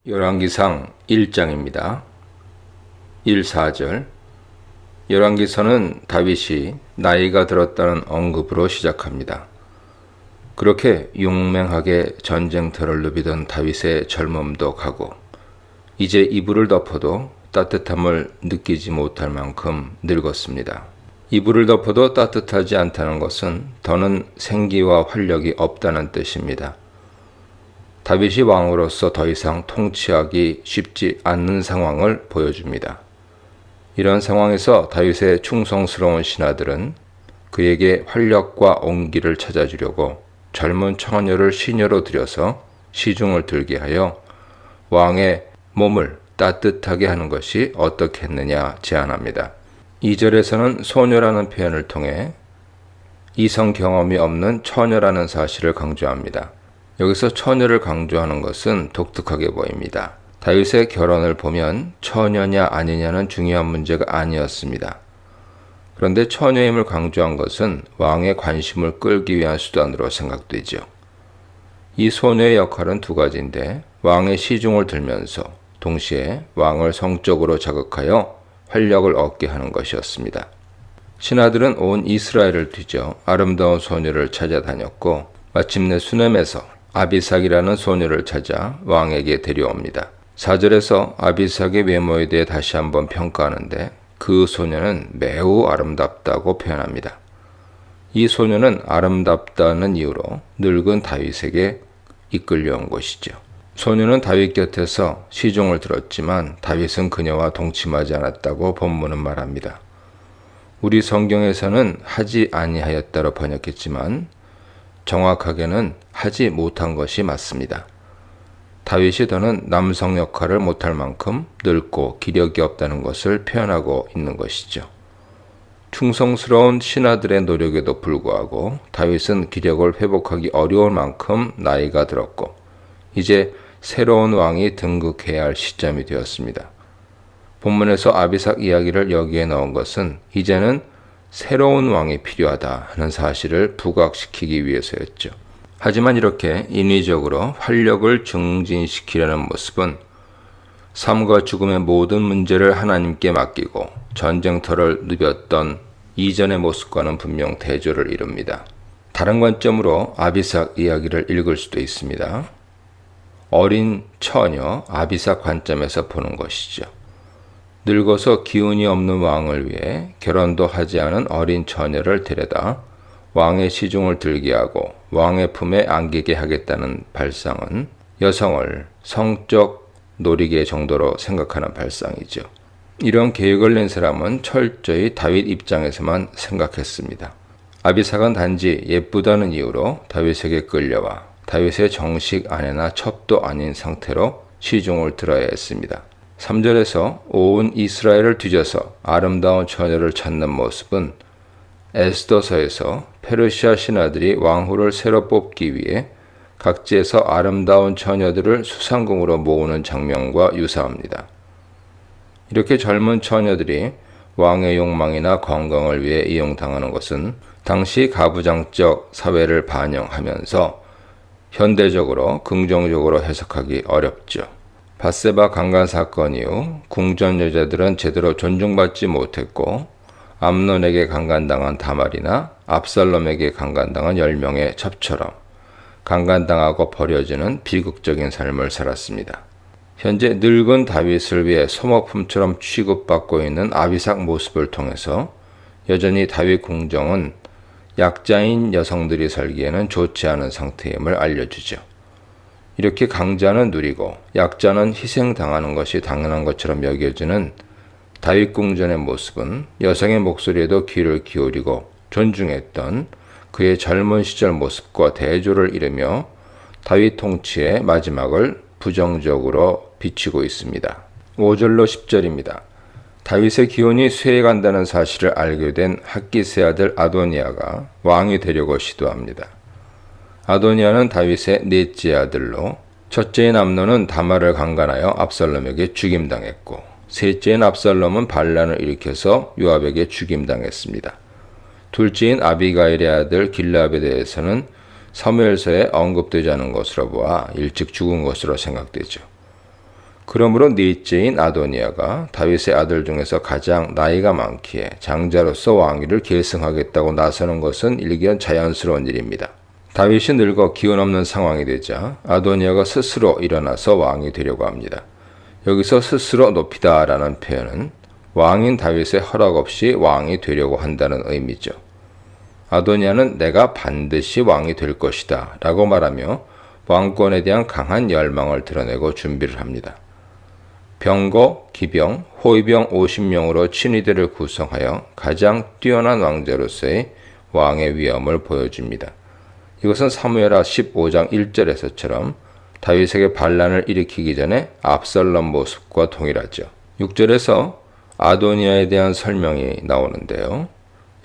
열왕기상 1장입니다. 1~4절. 열왕기서는 다윗이 나이가 들었다는 언급으로 시작합니다. 그렇게 용맹하게 전쟁터를 누비던 다윗의 젊음도 가고 이제 이불을 덮어도 따뜻함을 느끼지 못할 만큼 늙었습니다. 이불을 덮어도 따뜻하지 않다는 것은 더는 생기와 활력이 없다는 뜻입니다. 다윗이 왕으로서 더 이상 통치하기 쉽지 않는 상황을 보여줍니다. 이런 상황에서 다윗의 충성스러운 신하들은 그에게 활력과 온기를 찾아주려고 젊은 처녀를 시녀로 들여서 시중을 들게 하여 왕의 몸을 따뜻하게 하는 것이 어떻겠느냐 제안합니다. 2절에서는 소녀라는 표현을 통해 이성 경험이 없는 처녀라는 사실을 강조합니다. 여기서 처녀를 강조하는 것은 독특하게 보입니다. 다윗의 결혼을 보면 처녀냐 아니냐는 중요한 문제가 아니었습니다. 그런데 처녀임을 강조한 것은 왕의 관심을 끌기 위한 수단으로 생각되죠. 이 소녀의 역할은 두 가지인데 왕의 시중을 들면서 동시에 왕을 성적으로 자극하여 활력을 얻게 하는 것이었습니다. 신하들은 온 이스라엘을 뒤져 아름다운 소녀를 찾아다녔고 마침내 수넴에서 아비삭이라는 소녀를 찾아 왕에게 데려옵니다. 4절에서 아비삭의 외모에 대해 다시 한번 평가하는데 그 소녀는 매우 아름답다고 표현합니다. 이 소녀는 아름답다는 이유로 늙은 다윗에게 이끌려온 것이죠. 소녀는 다윗 곁에서 시중을 들었지만 다윗은 그녀와 동침하지 않았다고 본문은 말합니다. 우리 성경에서는 하지 아니하였다로 번역했지만 정확하게는 하지 못한 것이 맞습니다. 다윗이 더는 남성 역할을 못할 만큼 늙고 기력이 없다는 것을 표현하고 있는 것이죠. 충성스러운 신하들의 노력에도 불구하고 다윗은 기력을 회복하기 어려울 만큼 나이가 들었고 이제 새로운 왕이 등극해야 할 시점이 되었습니다. 본문에서 아비삭 이야기를 여기에 넣은 것은 이제는 새로운 왕이 필요하다 하는 사실을 부각시키기 위해서였죠. 하지만 이렇게 인위적으로 활력을 증진시키려는 모습은 삶과 죽음의 모든 문제를 하나님께 맡기고 전쟁터를 누볐던 이전의 모습과는 분명 대조를 이룹니다. 다른 관점으로 아비삭 이야기를 읽을 수도 있습니다. 어린 처녀 아비삭 관점에서 보는 것이죠. 늙어서 기운이 없는 왕을 위해 결혼도 하지 않은 어린 처녀를 데려다 왕의 시중을 들게 하고 왕의 품에 안기게 하겠다는 발상은 여성을 성적 놀이개 정도로 생각하는 발상이죠. 이런 계획을 낸 사람은 철저히 다윗 입장에서만 생각했습니다. 아비삭은 단지 예쁘다는 이유로 다윗에게 끌려와 다윗의 정식 아내나 첩도 아닌 상태로 시중을 들어야 했습니다. 3절에서 온 이스라엘을 뒤져서 아름다운 처녀를 찾는 모습은 에스더서에서 페르시아 신하들이 왕후를 새로 뽑기 위해 각지에서 아름다운 처녀들을 수상궁으로 모으는 장면과 유사합니다. 이렇게 젊은 처녀들이 왕의 욕망이나 건강을 위해 이용당하는 것은 당시 가부장적 사회를 반영하면서 현대적으로 긍정적으로 해석하기 어렵죠. 밧세바 강간 사건 이후 궁전 여자들은 제대로 존중받지 못했고 암논에게 강간당한 다말이나 압살롬에게 강간당한 10명의 첩처럼 강간당하고 버려지는 비극적인 삶을 살았습니다. 현재 늙은 다윗을 위해 소모품처럼 취급받고 있는 아비삭 모습을 통해서 여전히 다윗 궁정은 약자인 여성들이 살기에는 좋지 않은 상태임을 알려주죠. 이렇게 강자는 누리고 약자는 희생당하는 것이 당연한 것처럼 여겨지는 다윗 궁전의 모습은 여성의 목소리에도 귀를 기울이고 존중했던 그의 젊은 시절 모습과 대조를 이루며 다윗 통치의 마지막을 부정적으로 비추고 있습니다. 5절로 10절입니다. 다윗의 기운이 쇠해간다는 사실을 알게 된 핫기스의 아들 아도니아가 왕이 되려고 시도합니다. 아도니아는 다윗의 넷째 아들로 첫째인 암논은 다말을 강간하여 압살롬에게 죽임당했고 셋째인 압살롬은 반란을 일으켜서 요압에게 죽임당했습니다. 둘째인 아비가일의 아들 길라압에 대해서는 사무엘서에 언급되지 않은 것으로 보아 일찍 죽은 것으로 생각되죠. 그러므로 넷째인 아도니아가 다윗의 아들 중에서 가장 나이가 많기에 장자로서 왕위를 계승하겠다고 나서는 것은 일견 자연스러운 일입니다. 다윗이 늙어 기운 없는 상황이 되자 아도니아가 스스로 일어나서 왕이 되려고 합니다. 여기서 스스로 높이다라는 표현은 왕인 다윗의 허락 없이 왕이 되려고 한다는 의미죠. 아도니아는 내가 반드시 왕이 될 것이다 라고 말하며 왕권에 대한 강한 열망을 드러내고 준비를 합니다. 병거, 기병, 호위병 50명으로 친위대를 구성하여 가장 뛰어난 왕자로서의 왕의 위엄을 보여줍니다. 이것은 사무엘하 15장 1절에서처럼 다윗에게 반란을 일으키기 전에 압살롬 모습과 동일하죠. 6절에서 아도니아에 대한 설명이 나오는데요.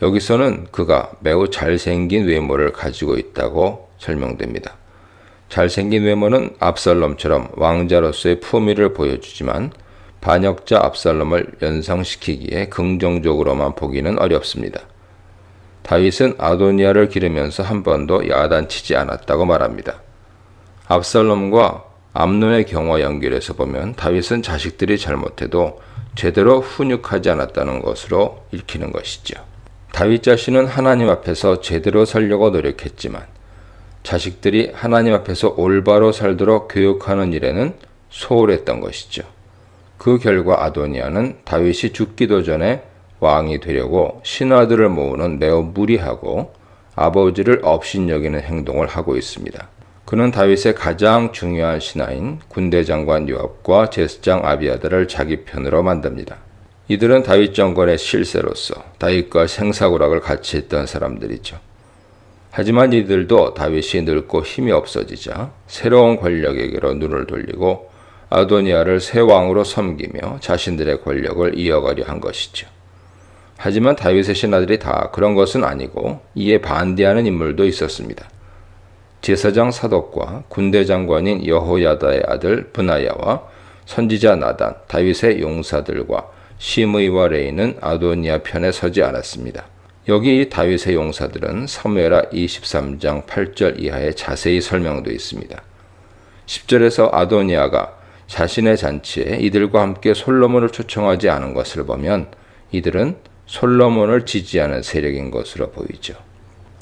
여기서는 그가 매우 잘생긴 외모를 가지고 있다고 설명됩니다. 잘생긴 외모는 압살롬처럼 왕자로서의 품위를 보여주지만 반역자 압살롬을 연상시키기에 긍정적으로만 보기는 어렵습니다. 다윗은 아도니아를 기르면서 한 번도 야단치지 않았다고 말합니다. 압살롬과 암논의 경우와 연결해서 보면 다윗은 자식들이 잘못해도 제대로 훈육하지 않았다는 것으로 읽히는 것이죠. 다윗 자신은 하나님 앞에서 제대로 살려고 노력했지만 자식들이 하나님 앞에서 올바로 살도록 교육하는 일에는 소홀했던 것이죠. 그 결과 아도니아는 다윗이 죽기도 전에 왕이 되려고 신하들을 모으는 매우 무리하고 아버지를 업신여기는 행동을 하고 있습니다. 그는 다윗의 가장 중요한 신하인 군대장관 요압과 제스장 아비아달을 자기 편으로 만듭니다. 이들은 다윗 정권의 실세로서 다윗과 생사고락을 같이 했던 사람들이죠. 하지만 이들도 다윗이 늙고 힘이 없어지자 새로운 권력에게로 눈을 돌리고 아도니아를 새 왕으로 섬기며 자신들의 권력을 이어가려 한 것이죠. 하지만 다윗의 신하들이 다 그런 것은 아니고 이에 반대하는 인물도 있었습니다. 제사장 사독과 군대 장관인 여호야다의 아들 브나야와 선지자 나단, 다윗의 용사들과 시므이와 레이는 아도니아 편에 서지 않았습니다. 여기 다윗의 용사들은 사무엘하 23장 8절 이하에 자세히 설명되어 있습니다. 10절에서 아도니아가 자신의 잔치에 이들과 함께 솔로몬을 초청하지 않은 것을 보면 이들은 솔로몬을 지지하는 세력인 것으로 보이죠.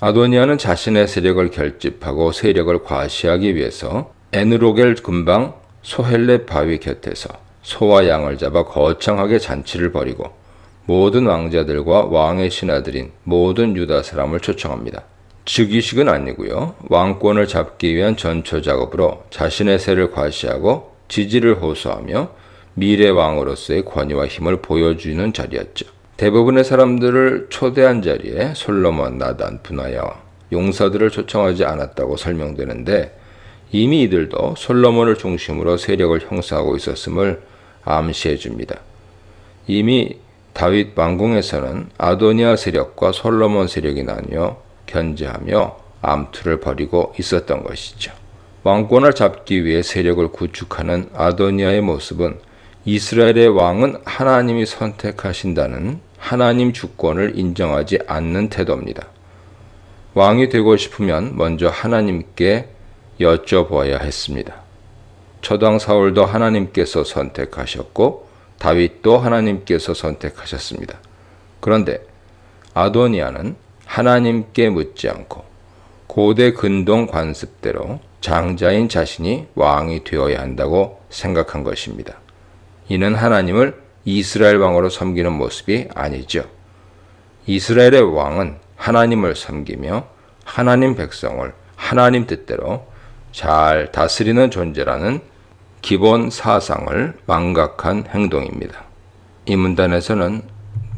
아도니아는 자신의 세력을 결집하고 세력을 과시하기 위해서 에느로겔 근방 소헬렙 바위 곁에서 소와 양을 잡아 거창하게 잔치를 벌이고 모든 왕자들과 왕의 신하들인 모든 유다 사람을 초청합니다. 즉위식은 아니고요. 왕권을 잡기 위한 전초 작업으로 자신의 세를 과시하고 지지를 호소하며 미래 왕으로서의 권위와 힘을 보여주는 자리였죠. 대부분의 사람들을 초대한 자리에 솔로몬, 나단, 브나야와 용사들을 초청하지 않았다고 설명되는데 이미 이들도 솔로몬을 중심으로 세력을 형성하고 있었음을 암시해 줍니다. 이미 다윗 왕궁에서는 아도니아 세력과 솔로몬 세력이 나뉘어 견제하며 암투를 벌이고 있었던 것이죠. 왕권을 잡기 위해 세력을 구축하는 아도니아의 모습은 이스라엘의 왕은 하나님이 선택하신다는 하나님 주권을 인정하지 않는 태도입니다. 왕이 되고 싶으면 먼저 하나님께 여쭤보아야 했습니다. 초당 사울도 하나님께서 선택하셨고 다윗도 하나님께서 선택하셨습니다. 그런데 아도니아는 하나님께 묻지 않고 고대 근동 관습대로 장자인 자신이 왕이 되어야 한다고 생각한 것입니다. 이는 하나님을 이스라엘 왕으로 섬기는 모습이 아니죠. 이스라엘의 왕은 하나님을 섬기며 하나님 백성을 하나님 뜻대로 잘 다스리는 존재라는 기본 사상을 망각한 행동입니다. 이 문단에서는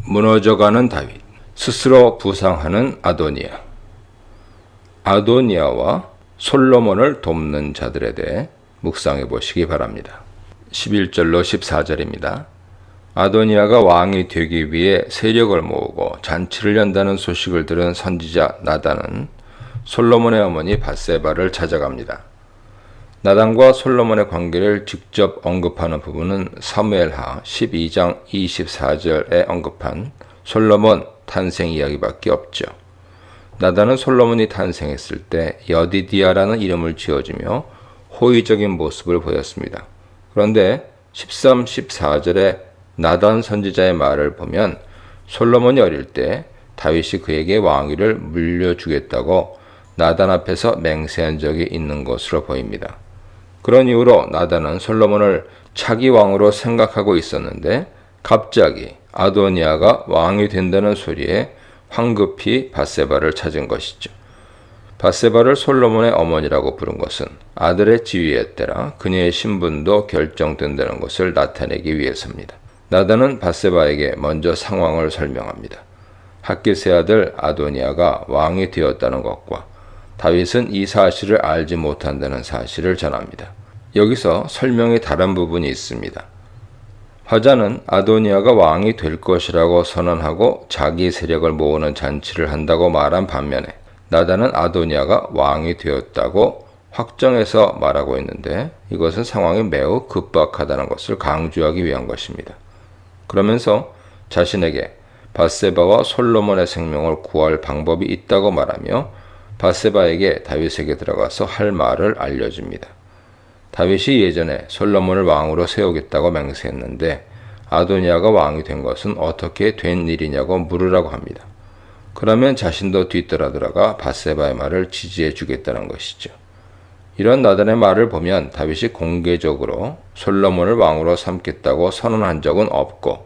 무너져가는 다윗, 스스로 부상하는 아도니아, 아도니아와 솔로몬을 돕는 자들에 대해 묵상해 보시기 바랍니다. 11절로 14절입니다. 아도니아가 왕이 되기 위해 세력을 모으고 잔치를 연다는 소식을 들은 선지자 나단은 솔로몬의 어머니 밧세바를 찾아갑니다. 나단과 솔로몬의 관계를 직접 언급하는 부분은 사무엘하 12장 24절에 언급한 솔로몬 탄생 이야기밖에 없죠. 나단은 솔로몬이 탄생했을 때 여디디아라는 이름을 지어주며 호의적인 모습을 보였습니다. 그런데 13, 14절에 나단 선지자의 말을 보면 솔로몬이 어릴 때 다윗이 그에게 왕위를 물려주겠다고 나단 앞에서 맹세한 적이 있는 것으로 보입니다. 그런 이유로 나단은 솔로몬을 차기 왕으로 생각하고 있었는데 갑자기 아도니아가 왕이 된다는 소리에 황급히 밧세바를 찾은 것이죠. 밧세바를 솔로몬의 어머니라고 부른 것은 아들의 지위에 따라 그녀의 신분도 결정된다는 것을 나타내기 위해서입니다. 나단은 밧세바에게 먼저 상황을 설명합니다. 핫깃의 아들 아도니아가 왕이 되었다는 것과 다윗은 이 사실을 알지 못한다는 사실을 전합니다. 여기서 설명이 다른 부분이 있습니다. 화자는 아도니아가 왕이 될 것이라고 선언하고 자기 세력을 모으는 잔치를 한다고 말한 반면에 나단은 아도니아가 왕이 되었다고 확정해서 말하고 있는데 이것은 상황이 매우 급박하다는 것을 강조하기 위한 것입니다. 그러면서 자신에게 밧세바와 솔로몬의 생명을 구할 방법이 있다고 말하며 밧세바에게 다윗에게 들어가서 할 말을 알려줍니다. 다윗이 예전에 솔로몬을 왕으로 세우겠다고 맹세했는데 아도니아가 왕이 된 것은 어떻게 된 일이냐고 물으라고 합니다. 그러면 자신도 뒤따라 들어가 밧세바의 말을 지지해 주겠다는 것이죠. 이런 나단의 말을 보면 다윗이 공개적으로 솔로몬을 왕으로 삼겠다고 선언한 적은 없고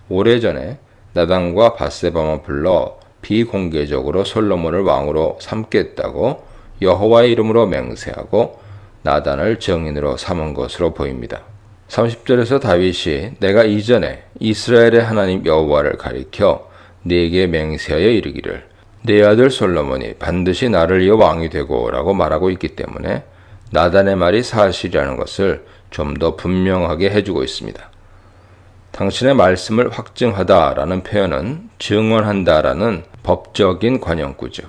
오래전에 나단과 밧세바만 불러 비공개적으로 솔로몬을 왕으로 삼겠다고 여호와의 이름으로 맹세하고 나단을 증인으로 삼은 것으로 보입니다. 30절에서 다윗이 내가 이전에 이스라엘의 하나님 여호와를 가리켜 네게 맹세하여 이르기를 네 아들 솔로몬이 반드시 나를 이어 왕이 되고 라고 말하고 있기 때문에 나단의 말이 사실이라는 것을 좀 더 분명하게 해주고 있습니다. 당신의 말씀을 확증하다라는 표현은 증언한다라는 법적인 관용구죠.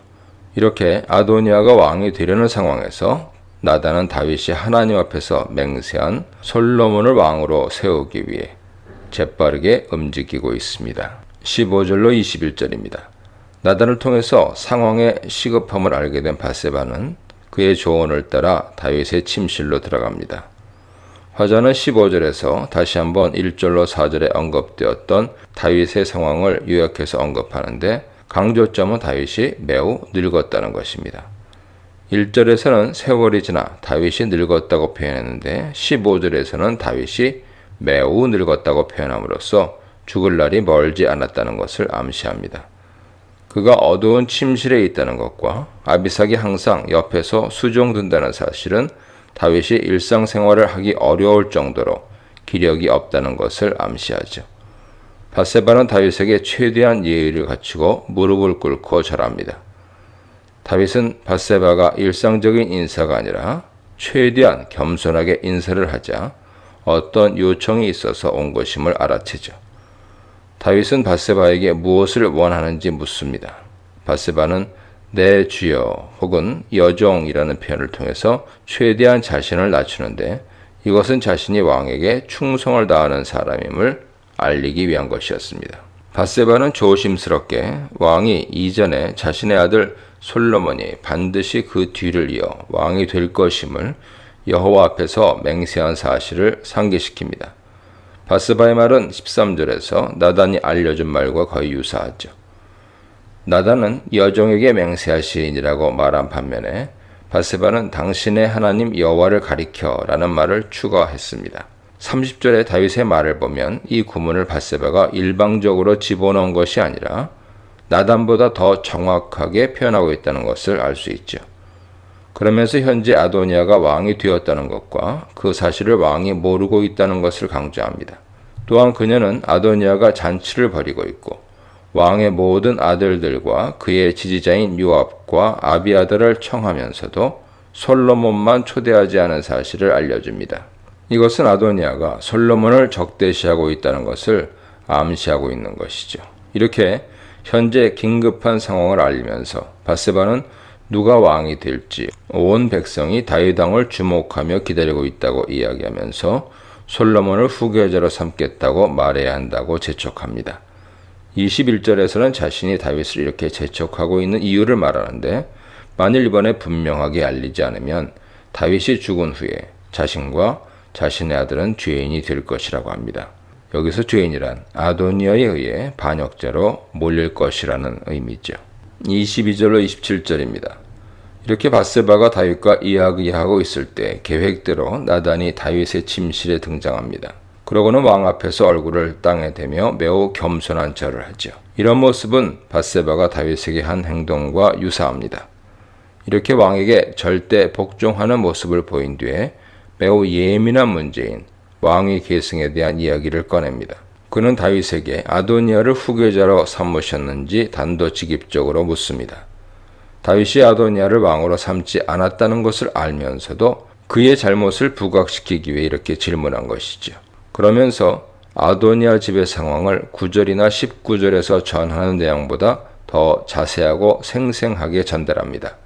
이렇게 아도니아가 왕이 되려는 상황에서 나단은 다윗이 하나님 앞에서 맹세한 솔로몬을 왕으로 세우기 위해 재빠르게 움직이고 있습니다. 15절로 21절입니다. 나단을 통해서 상황의 시급함을 알게 된 밧세바는 그의 조언을 따라 다윗의 침실로 들어갑니다. 화자는 15절에서 다시 한번 1절로 4절에 언급되었던 다윗의 상황을 요약해서 언급하는데 강조점은 다윗이 매우 늙었다는 것입니다. 1절에서는 세월이 지나 다윗이 늙었다고 표현했는데 15절에서는 다윗이 매우 늙었다고 표현함으로써 죽을 날이 멀지 않았다는 것을 암시합니다. 그가 어두운 침실에 있다는 것과 아비삭이 항상 옆에서 수종든다는 사실은 다윗이 일상생활을 하기 어려울 정도로 기력이 없다는 것을 암시하죠. 밧세바는 다윗에게 최대한 예의를 갖추고 무릎을 꿇고 절합니다. 다윗은 밧세바가 일상적인 인사가 아니라 최대한 겸손하게 인사를 하자 어떤 요청이 있어서 온 것임을 알아채죠. 다윗은 밧세바에게 무엇을 원하는지 묻습니다. 밧세바는 내 주여 혹은 여종이라는 표현을 통해서 최대한 자신을 낮추는데 이것은 자신이 왕에게 충성을 다하는 사람임을 알리기 위한 것이었습니다. 밧세바는 조심스럽게 왕이 이전에 자신의 아들 솔로몬이 반드시 그 뒤를 이어 왕이 될 것임을 여호와 앞에서 맹세한 사실을 상기시킵니다. 밧세바의 말은 13절에서 나단이 알려준 말과 거의 유사하죠. 나단은 여종에게 맹세하시니라고 말한 반면에 밧세바는 당신의 하나님 여호와를 가리켜 라는 말을 추가했습니다. 30절의 다윗의 말을 보면 이 구문을 밧세바가 일방적으로 집어넣은 것이 아니라 나단보다 더 정확하게 표현하고 있다는 것을 알 수 있죠. 그러면서 현재 아도니아가 왕이 되었다는 것과 그 사실을 왕이 모르고 있다는 것을 강조합니다. 또한 그녀는 아도니아가 잔치를 벌이고 있고 왕의 모든 아들들과 그의 지지자인 요압과 아비아들을 청하면서도 솔로몬만 초대하지 않은 사실을 알려줍니다. 이것은 아도니아가 솔로몬을 적대시하고 있다는 것을 암시하고 있는 것이죠. 이렇게 현재 긴급한 상황을 알리면서 밧세바는 누가 왕이 될지 온 백성이 다윗 왕을 주목하며 기다리고 있다고 이야기하면서 솔로몬을 후계자로 삼겠다고 말해야 한다고 재촉합니다. 21절에서는 자신이 다윗을 이렇게 재촉하고 있는 이유를 말하는데 만일 이번에 분명하게 알리지 않으면 다윗이 죽은 후에 자신과 자신의 아들은 죄인이 될 것이라고 합니다. 여기서 죄인이란 아도니아에 의해 반역자로 몰릴 것이라는 의미죠. 22절로 27절입니다. 이렇게 밧세바가 다윗과 이야기하고 있을 때 계획대로 나단이 다윗의 침실에 등장합니다. 그러고는 왕 앞에서 얼굴을 땅에 대며 매우 겸손한 절을 하죠. 이런 모습은 밧세바가 다윗에게 한 행동과 유사합니다. 이렇게 왕에게 절대 복종하는 모습을 보인 뒤에 매우 예민한 문제인 왕위 계승에 대한 이야기를 꺼냅니다. 그는 다윗에게 아도니아를 후계자로 삼으셨는지 단도직입적으로 묻습니다. 다윗이 아도니아를 왕으로 삼지 않았다는 것을 알면서도 그의 잘못을 부각시키기 위해 이렇게 질문한 것이죠. 그러면서 아도니아 집의 상황을 9절이나 19절에서 전하는 내용보다 더 자세하고 생생하게 전달합니다.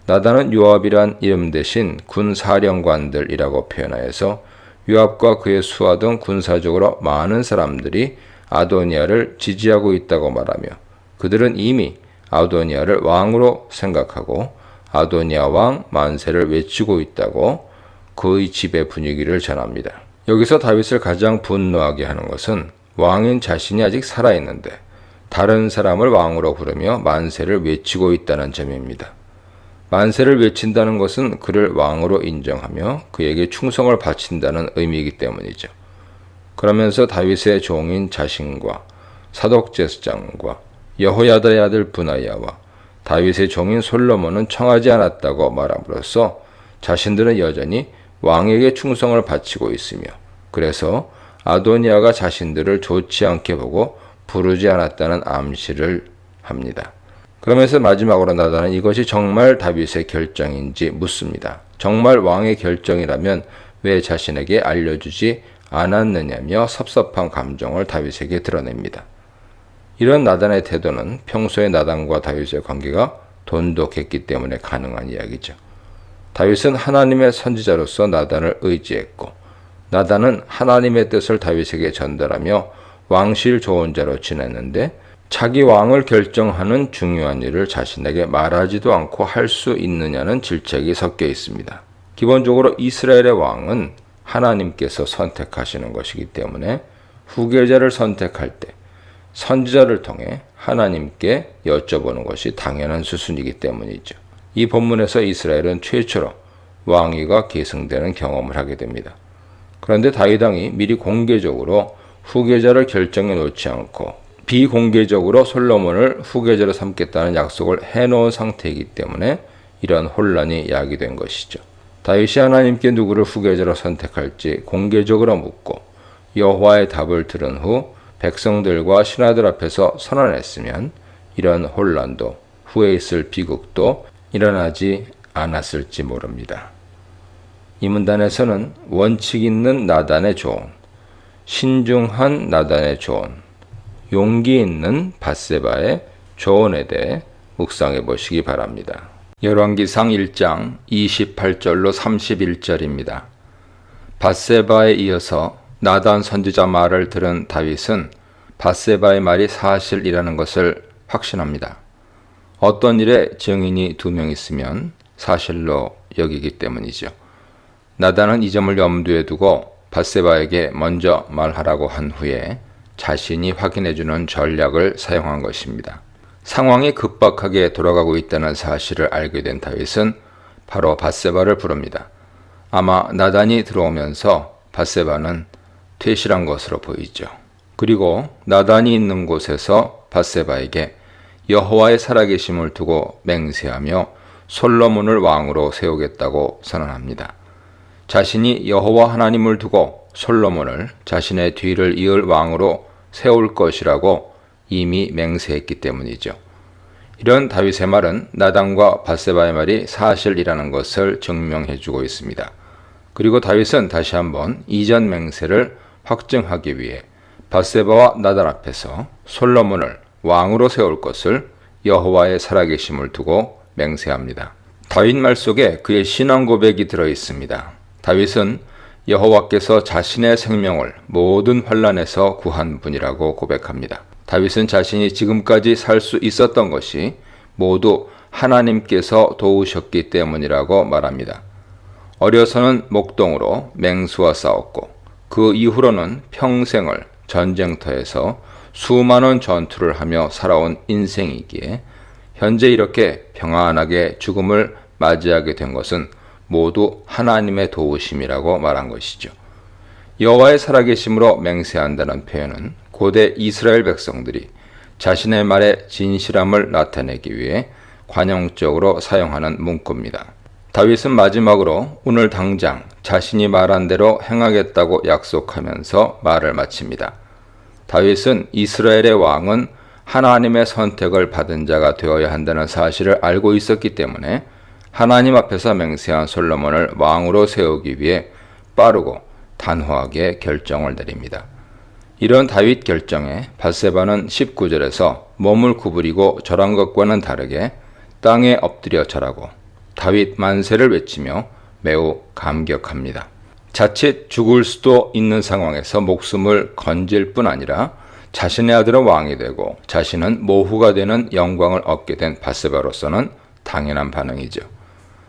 나단은 요압이란 이름 대신 군사령관들이라고 표현하여서 요압과 그의 수하 등 군사적으로 많은 사람들이 아도니아를 지지하고 있다고 말하며 그들은 이미 아도니아를 왕으로 생각하고 아도니아 왕 만세를 외치고 있다고 그의 집의 분위기를 전합니다. 여기서 다윗을 가장 분노하게 하는 것은 왕인 자신이 아직 살아있는데 다른 사람을 왕으로 부르며 만세를 외치고 있다는 점입니다. 만세를 외친다는 것은 그를 왕으로 인정하며 그에게 충성을 바친다는 의미이기 때문이죠. 그러면서 다윗의 종인 자신과 사독 제사장과 여호야다의 아들 브나야와 다윗의 종인 솔로몬은 청하지 않았다고 말함으로써 자신들은 여전히 왕에게 충성을 바치고 있으며 그래서 아도니아가 자신들을 좋지 않게 보고 부르지 않았다는 암시를 합니다. 그러면서 마지막으로 나단은 이것이 정말 다윗의 결정인지 묻습니다. 정말 왕의 결정이라면 왜 자신에게 알려주지 않았느냐며 섭섭한 감정을 다윗에게 드러냅니다. 이런 나단의 태도는 평소에 나단과 다윗의 관계가 돈독했기 때문에 가능한 이야기죠. 다윗은 하나님의 선지자로서 나단을 의지했고 나단은 하나님의 뜻을 다윗에게 전달하며 왕실 조언자로 지냈는데 자기 왕을 결정하는 중요한 일을 자신에게 말하지도 않고 할 수 있느냐는 질책이 섞여 있습니다. 기본적으로 이스라엘의 왕은 하나님께서 선택하시는 것이기 때문에 후계자를 선택할 때 선지자를 통해 하나님께 여쭤보는 것이 당연한 수순이기 때문이죠. 이 본문에서 이스라엘은 최초로 왕위가 계승되는 경험을 하게 됩니다. 그런데 다윗 왕이 미리 공개적으로 후계자를 결정해 놓지 않고 비공개적으로 솔로몬을 후계자로 삼겠다는 약속을 해놓은 상태이기 때문에 이런 혼란이 야기된 것이죠. 다윗이 하나님께 누구를 후계자로 선택할지 공개적으로 묻고 여호와의 답을 들은 후 백성들과 신하들 앞에서 선언했으면 이런 혼란도 후에 있을 비극도 일어나지 않았을지 모릅니다. 이 문단에서는 원칙 있는 나단의 조언, 신중한 나단의 조언, 용기 있는 밧세바의 조언에 대해 묵상해 보시기 바랍니다. 열왕기상 1장 28절로 31절입니다. 밧세바에 이어서 나단 선지자 말을 들은 다윗은 밧세바의 말이 사실이라는 것을 확신합니다. 어떤 일에 증인이 2명 있으면 사실로 여기기 때문이죠. 나단은 이 점을 염두에 두고 밧세바에게 먼저 말하라고 한 후에 자신이 확인해주는 전략을 사용한 것입니다. 상황이 급박하게 돌아가고 있다는 사실을 알게 된 다윗은 바로 밧세바를 부릅니다. 아마 나단이 들어오면서 밧세바는 퇴실한 것으로 보이죠. 그리고 나단이 있는 곳에서 밧세바에게 여호와의 살아계심을 두고 맹세하며 솔로몬을 왕으로 세우겠다고 선언합니다. 자신이 여호와 하나님을 두고 솔로몬을 자신의 뒤를 이을 왕으로 세울 것이라고 이미 맹세했기 때문이죠. 이런 다윗의 말은 나단과 밧세바의 말이 사실이라는 것을 증명해주고 있습니다. 그리고 다윗은 다시 한번 이전 맹세를 확증하기 위해 밧세바와 나단 앞에서 솔로몬을 왕으로 세울 것을 여호와의 살아계심을 두고 맹세합니다. 다윗 말 속에 그의 신앙 고백이 들어 있습니다. 다윗은 여호와께서 자신의 생명을 모든 환난에서 구한 분이라고 고백합니다. 다윗은 자신이 지금까지 살 수 있었던 것이 모두 하나님께서 도우셨기 때문이라고 말합니다. 어려서는 목동으로 맹수와 싸웠고 그 이후로는 평생을 전쟁터에서 수많은 전투를 하며 살아온 인생이기에 현재 이렇게 평안하게 죽음을 맞이하게 된 것은 모두 하나님의 도우심이라고 말한 것이죠. 여호와의 살아계심으로 맹세한다는 표현은 고대 이스라엘 백성들이 자신의 말의 진실함을 나타내기 위해 관용적으로 사용하는 문구입니다. 다윗은 마지막으로 오늘 당장 자신이 말한 대로 행하겠다고 약속하면서 말을 마칩니다. 다윗은 이스라엘의 왕은 하나님의 선택을 받은 자가 되어야 한다는 사실을 알고 있었기 때문에 하나님 앞에서 맹세한 솔로몬을 왕으로 세우기 위해 빠르고 단호하게 결정을 내립니다. 이런 다윗 결정에 밧세바는 19절에서 몸을 구부리고 절한 것과는 다르게 땅에 엎드려 절하고 다윗 만세를 외치며 매우 감격합니다. 자칫 죽을 수도 있는 상황에서 목숨을 건질 뿐 아니라 자신의 아들은 왕이 되고 자신은 모후가 되는 영광을 얻게 된 밧세바로서는 당연한 반응이죠.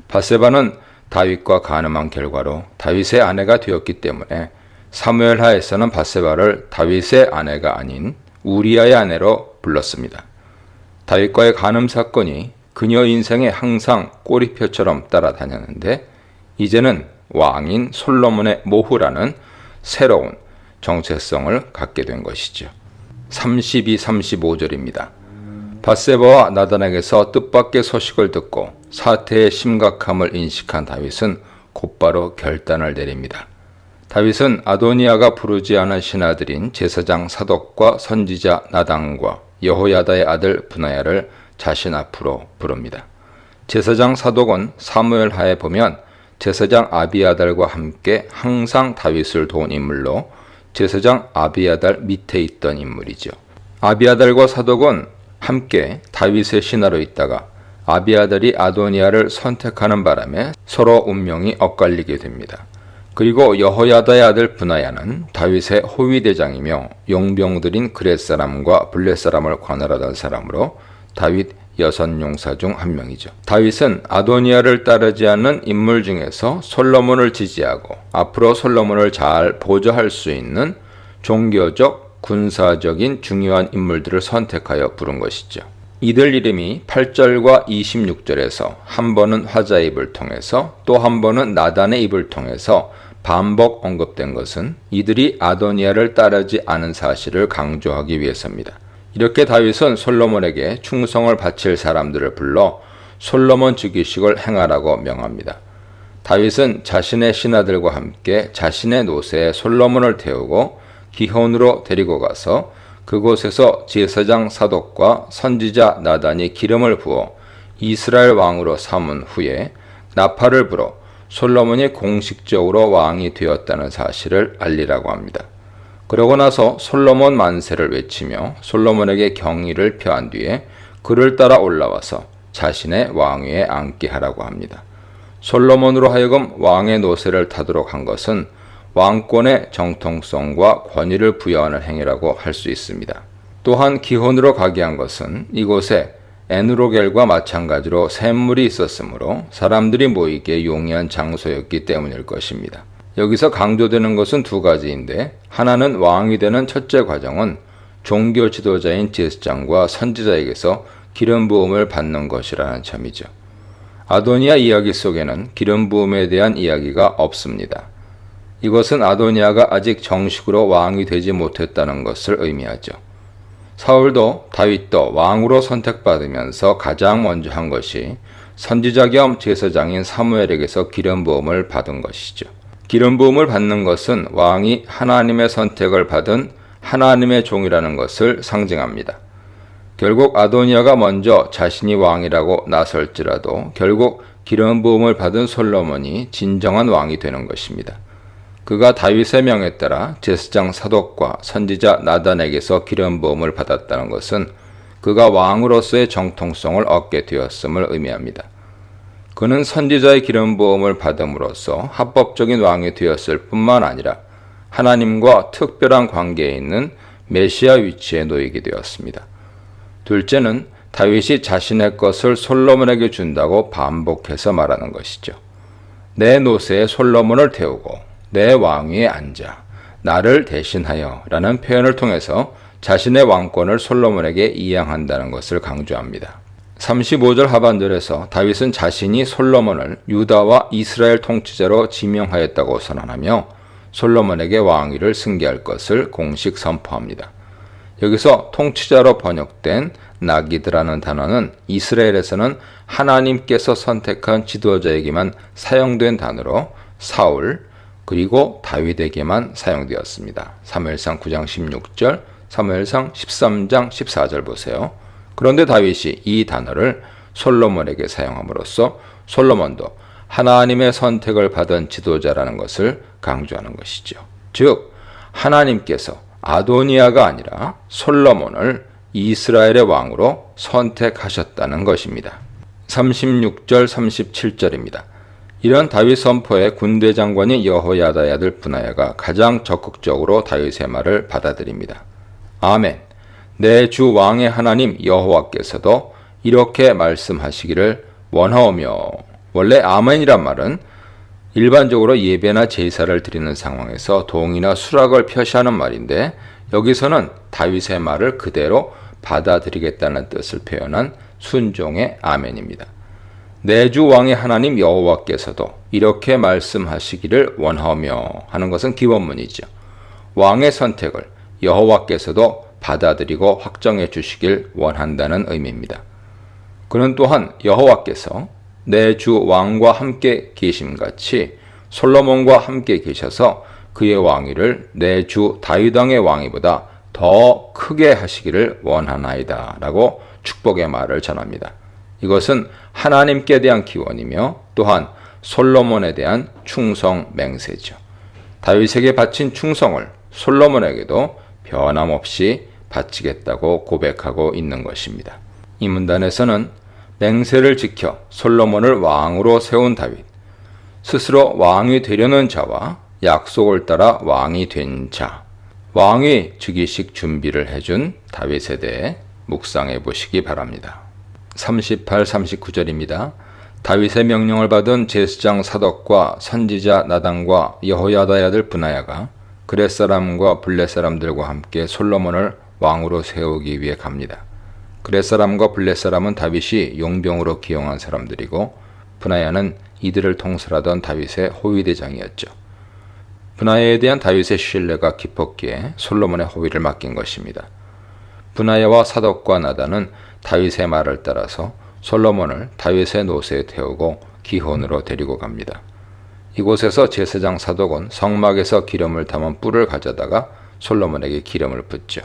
밧세바는 다윗과 간음한 결과로 다윗의 아내가 되었기 때문에 사무엘하에서는 밧세바를 다윗의 아내가 아닌 우리아의 아내로 불렀습니다. 다윗과의 간음 사건이 그녀 인생에 항상 꼬리표처럼 따라다녔는데 이제는 왕인 솔로몬의 모후라는 새로운 정체성을 갖게 된 것이죠. 32, 35절입니다. 밧세바와 나단에게서 뜻밖의 소식을 듣고 사태의 심각함을 인식한 다윗은 곧바로 결단을 내립니다. 다윗은 아도니아가 부르지 않은 신하들인 제사장 사독과 선지자 나단과 여호야다의 아들 브나야를 자신 앞으로 부릅니다. 제사장 사독은 사무엘 하에 보면 제사장 아비아달과 함께 항상 다윗을 도운 인물로 제사장 아비아달 밑에 있던 인물이죠. 아비아달과 사독은 함께 다윗의 신하로 있다가 아비아달이 아도니아를 선택하는 바람에 서로 운명이 엇갈리게 됩니다. 그리고 여호야다의 아들 브나야는 다윗의 호위대장이며 용병들인 그렛 사람과 블렛 사람을 관할하던 사람으로 다윗 여섯 용사 중 한 명이죠. 다윗은 아도니아를 따르지 않는 인물 중에서 솔로몬을 지지하고 앞으로 솔로몬을 잘 보좌할 수 있는 종교적, 군사적인 중요한 인물들을 선택하여 부른 것이죠. 이들 이름이 8절과 26절에서 한 번은 화자의 입을 통해서 또 한 번은 나단의 입을 통해서 반복 언급된 것은 이들이 아도니아를 따르지 않은 사실을 강조하기 위해서입니다. 이렇게 다윗은 솔로몬에게 충성을 바칠 사람들을 불러 솔로몬 즉위식을 행하라고 명합니다. 다윗은 자신의 신하들과 함께 자신의 노새에 솔로몬을 태우고 기혼으로 데리고 가서 그곳에서 제사장 사독과 선지자 나단이 기름을 부어 이스라엘 왕으로 삼은 후에 나팔을 불어 솔로몬이 공식적으로 왕이 되었다는 사실을 알리라고 합니다. 그러고 나서 솔로몬 만세를 외치며 솔로몬에게 경의를 표한 뒤에 그를 따라 올라와서 자신의 왕위에 앉게 하라고 합니다. 솔로몬으로 하여금 왕의 노새를 타도록 한 것은 왕권의 정통성과 권위를 부여하는 행위라고 할 수 있습니다. 또한 기혼으로 가게 한 것은 이곳에 에누로겔과 마찬가지로 샘물이 있었으므로 사람들이 모이기에 용이한 장소였기 때문일 것입니다. 여기서 강조되는 것은 두 가지인데 하나는 왕이 되는 첫째 과정은 종교 지도자인 제사장과 선지자에게서 기름 부음을 받는 것이라는 점이죠. 아도니아 이야기 속에는 기름 부음에 대한 이야기가 없습니다. 이것은 아도니아가 아직 정식으로 왕이 되지 못했다는 것을 의미하죠. 사울도 다윗도 왕으로 선택받으면서 가장 먼저 한 것이 선지자 겸 제사장인 사무엘에게서 기름 부음을 받은 것이죠. 기름 부음을 받는 것은 왕이 하나님의 선택을 받은 하나님의 종이라는 것을 상징합니다. 결국 아도니아가 먼저 자신이 왕이라고 나설지라도 결국 기름 부음을 받은 솔로몬이 진정한 왕이 되는 것입니다. 그가 다윗의 명에 따라 제사장 사독과 선지자 나단에게서 기름 부음을 받았다는 것은 그가 왕으로서의 정통성을 얻게 되었음을 의미합니다. 그는 선지자의 기름 부음을 받음으로써 합법적인 왕이 되었을 뿐만 아니라 하나님과 특별한 관계에 있는 메시아 위치에 놓이게 되었습니다. 둘째는 다윗이 자신의 것을 솔로몬에게 준다고 반복해서 말하는 것이죠. 내 노새에 솔로몬을 태우고 내 왕위에 앉아 나를 대신하여 라는 표현을 통해서 자신의 왕권을 솔로몬에게 이양한다는 것을 강조합니다. 35절 하반절에서 다윗은 자신이 솔로몬을 유다와 이스라엘 통치자로 지명하였다고 선언하며 솔로몬에게 왕위를 승계할 것을 공식 선포합니다. 여기서 통치자로 번역된 나기드라는 단어는 이스라엘에서는 하나님께서 선택한 지도자에게만 사용된 단어로 사울 그리고 다윗에게만 사용되었습니다. 사무엘상 9장 16절, 사무엘상 13장 14절 보세요. 그런데 다윗이 이 단어를 솔로몬에게 사용함으로써 솔로몬도 하나님의 선택을 받은 지도자라는 것을 강조하는 것이죠. 즉 하나님께서 아도니아가 아니라 솔로몬을 이스라엘의 왕으로 선택하셨다는 것입니다. 36절 37절입니다. 이런 다윗 선포에 군대 장관인 여호야다의 아들 브나야가 가장 적극적으로 다윗의 말을 받아들입니다. 아멘. 내 주 왕의 하나님 여호와께서도 이렇게 말씀하시기를 원하오며. 원래 아멘이란 말은 일반적으로 예배나 제사를 드리는 상황에서 동이나 수락을 표시하는 말인데 여기서는 다윗의 말을 그대로 받아들이겠다는 뜻을 표현한 순종의 아멘입니다. 내 주 왕의 하나님 여호와께서도 이렇게 말씀하시기를 원하며 하는 것은 기본문이죠. 왕의 선택을 여호와께서도 받아들이고 확정해 주시길 원한다는 의미입니다. 그는 또한 여호와께서 내 주 왕과 함께 계심같이 솔로몬과 함께 계셔서 그의 왕위를 내 주 다윗 왕의 왕위보다 더 크게 하시기를 원하나이다 라고 축복의 말을 전합니다. 이것은 하나님께 대한 기원이며 또한 솔로몬에 대한 충성 맹세죠. 다윗에게 바친 충성을 솔로몬에게도 변함없이 바치겠다고 고백하고 있는 것입니다. 이 문단에서는 맹세를 지켜 솔로몬을 왕으로 세운 다윗, 스스로 왕이 되려는 자와 약속을 따라 왕이 된 자, 왕위 즉위식 준비를 해준 다윗에 대해 묵상해 보시기 바랍니다. 38, 39절입니다. 다윗의 명령을 받은 제사장 사독과 선지자 나단과 여호야다의 아들 브나야가 그렛 사람과 블렛 사람들과 함께 솔로몬을 왕으로 세우기 위해 갑니다. 그렛 사람과 블렛 사람은 다윗이 용병으로 기용한 사람들이고 브나야는 이들을 통솔하던 다윗의 호위대장이었죠. 브나야에 대한 다윗의 신뢰가 깊었기에 솔로몬의 호위를 맡긴 것입니다. 브나야와 사독과 나단은 다윗의 말을 따라서 솔로몬을 다윗의 노새에 태우고 기혼으로 데리고 갑니다. 이곳에서 제사장 사독은 성막에서 기름을 담은 뿔을 가져다가 솔로몬에게 기름을 붓죠.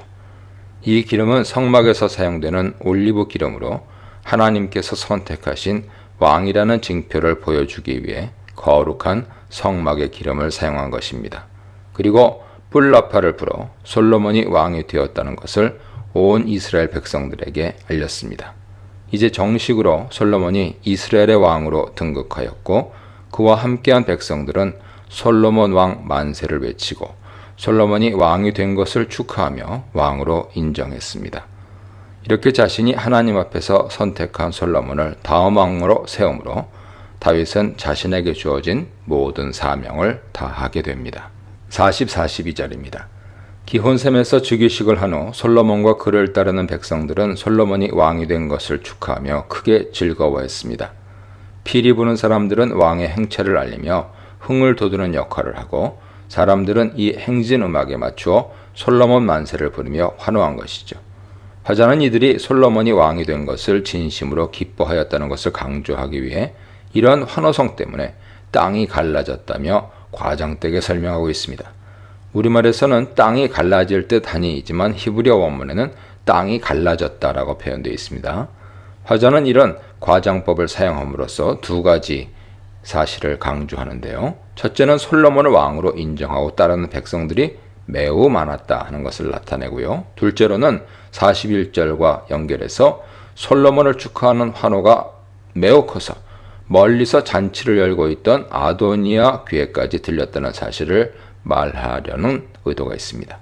이 기름은 성막에서 사용되는 올리브 기름으로 하나님께서 선택하신 왕이라는 징표를 보여주기 위해 거룩한 성막의 기름을 사용한 것입니다. 그리고 뿔나팔을 불어 솔로몬이 왕이 되었다는 것을 온 이스라엘 백성들에게 알렸습니다. 이제 정식으로 솔로몬이 이스라엘의 왕으로 등극하였고 그와 함께한 백성들은 솔로몬 왕 만세를 외치고 솔로몬이 왕이 된 것을 축하하며 왕으로 인정했습니다. 이렇게 자신이 하나님 앞에서 선택한 솔로몬을 다음 왕으로 세우므로 다윗은 자신에게 주어진 모든 사명을 다하게 됩니다. 40, 42절입니다. 기혼셈에서 즉위식을 한 후 솔로몬과 그를 따르는 백성들은 솔로몬이 왕이 된 것을 축하하며 크게 즐거워했습니다. 피리 부는 사람들은 왕의 행차를 알리며 흥을 돋우는 역할을 하고 사람들은 이 행진 음악에 맞추어 솔로몬 만세를 부르며 환호한 것이죠. 화자는 이들이 솔로몬이 왕이 된 것을 진심으로 기뻐하였다는 것을 강조하기 위해 이런 환호성 때문에 땅이 갈라졌다며 과장되게 설명하고 있습니다. 우리말에서는 땅이 갈라질 듯 하니이지만 히브리어 원문에는 땅이 갈라졌다라고 표현되어 있습니다. 화자는 이런 과장법을 사용함으로써 두 가지 사실을 강조하는데요. 첫째는 솔로몬을 왕으로 인정하고 따르는 백성들이 매우 많았다 하는 것을 나타내고요. 둘째로는 41절과 연결해서 솔로몬을 축하하는 환호가 매우 커서 멀리서 잔치를 열고 있던 아도니아 귀에까지 들렸다는 사실을 말하려는 의도가 있습니다.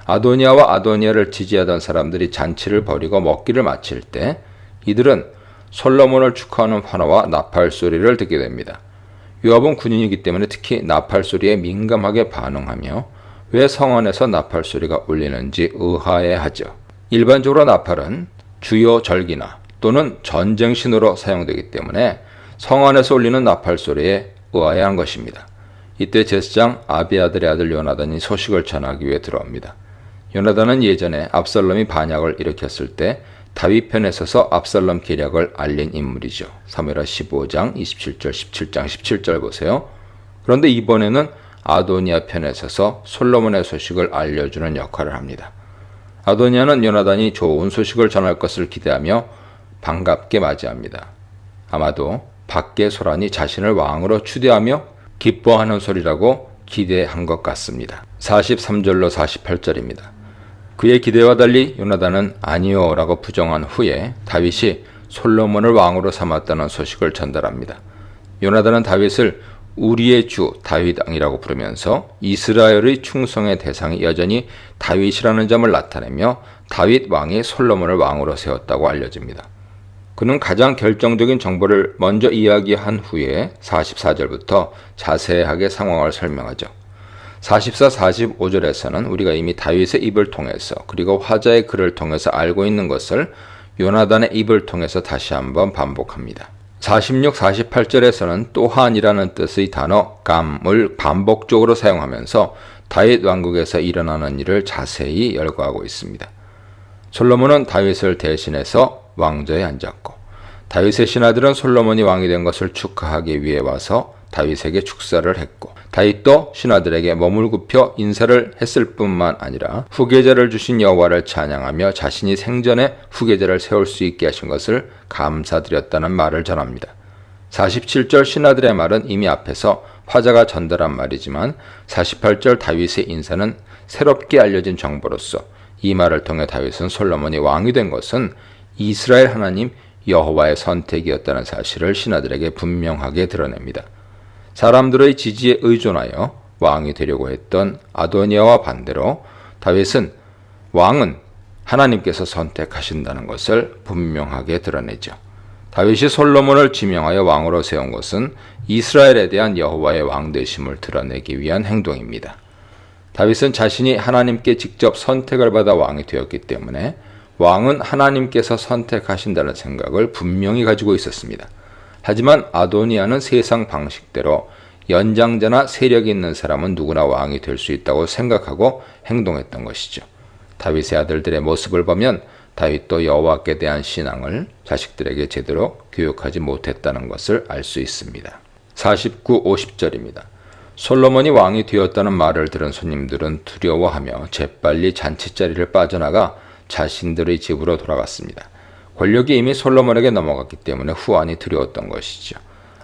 아도니아와 아도니아를 지지하던 사람들이 잔치를 벌이고 먹기를 마칠 때 이들은 솔로몬을 축하하는 환호와 나팔 소리를 듣게 됩니다. 요압은 군인이기 때문에 특히 나팔 소리에 민감하게 반응하며 왜 성안에서 나팔 소리가 울리는지 의아해하죠. 일반적으로 나팔은 주요 절기나 또는 전쟁 신호로 사용되기 때문에 성안에서 울리는 나팔 소리에 의아해한 것입니다. 이때 제사장 아비아들의 아들 요나단이 소식을 전하기 위해 들어옵니다. 요나단은 예전에 압살롬이 반역을 일으켰을 때 다윗 편에 서서 압살롬 계략을 알린 인물이죠. 사무엘하 15장 27절 17장 17절 보세요. 그런데 이번에는 아도니아 편에 서서 솔로몬의 소식을 알려주는 역할을 합니다. 아도니아는 요나단이 좋은 소식을 전할 것을 기대하며 반갑게 맞이합니다. 아마도 밖의 소란이 자신을 왕으로 추대하며 기뻐하는 소리라고 기대한 것 같습니다. 43절로 48절입니다. 그의 기대와 달리 요나단은 아니요 라고 부정한 후에 다윗이 솔로몬을 왕으로 삼았다는 소식을 전달합니다. 요나단은 다윗을 우리의 주 다윗 왕이라고 부르면서 이스라엘의 충성의 대상이 여전히 다윗이라는 점을 나타내며 다윗 왕이 솔로몬을 왕으로 세웠다고 알려집니다. 그는 가장 결정적인 정보를 먼저 이야기한 후에 44절부터 자세하게 상황을 설명하죠. 44, 45절에서는 우리가 이미 다윗의 입을 통해서 그리고 화자의 글을 통해서 알고 있는 것을 요나단의 입을 통해서 다시 한번 반복합니다. 46, 48절에서는 또한이라는 뜻의 단어 감을 반복적으로 사용하면서 다윗 왕국에서 일어나는 일을 자세히 열거하고 있습니다. 솔로몬은 다윗을 대신해서 왕좌에 앉았고 다윗의 신하들은 솔로몬이 왕이 된 것을 축하하기 위해 와서 다윗에게 축사를 했고 다윗도 신하들에게 몸을 굽혀 인사를 했을 뿐만 아니라 후계자를 주신 여호와를 찬양하며 자신이 생전에 후계자를 세울 수 있게 하신 것을 감사드렸다는 말을 전합니다. 47절 신하들의 말은 이미 앞에서 화자가 전달한 말이지만 48절 다윗의 인사는 새롭게 알려진 정보로서 이 말을 통해 다윗은 솔로몬이 왕이 된 것은 이스라엘 하나님 여호와의 선택이었다는 사실을 신하들에게 분명하게 드러냅니다. 사람들의 지지에 의존하여 왕이 되려고 했던 아도니아와 반대로 다윗은 왕은 하나님께서 선택하신다는 것을 분명하게 드러내죠. 다윗이 솔로몬을 지명하여 왕으로 세운 것은 이스라엘에 대한 여호와의 왕되심을 드러내기 위한 행동입니다. 다윗은 자신이 하나님께 직접 선택을 받아 왕이 되었기 때문에 왕은 하나님께서 선택하신다는 생각을 분명히 가지고 있었습니다. 하지만 아도니아는 세상 방식대로 연장자나 세력이 있는 사람은 누구나 왕이 될 수 있다고 생각하고 행동했던 것이죠. 다윗의 아들들의 모습을 보면 다윗도 여호와께 대한 신앙을 자식들에게 제대로 교육하지 못했다는 것을 알 수 있습니다. 49, 50절입니다. 솔로몬이 왕이 되었다는 말을 들은 손님들은 두려워하며 재빨리 잔치자리를 빠져나가 자신들의 집으로 돌아갔습니다. 권력이 이미 솔로몬에게 넘어갔기 때문에 후환이 두려웠던 것이죠.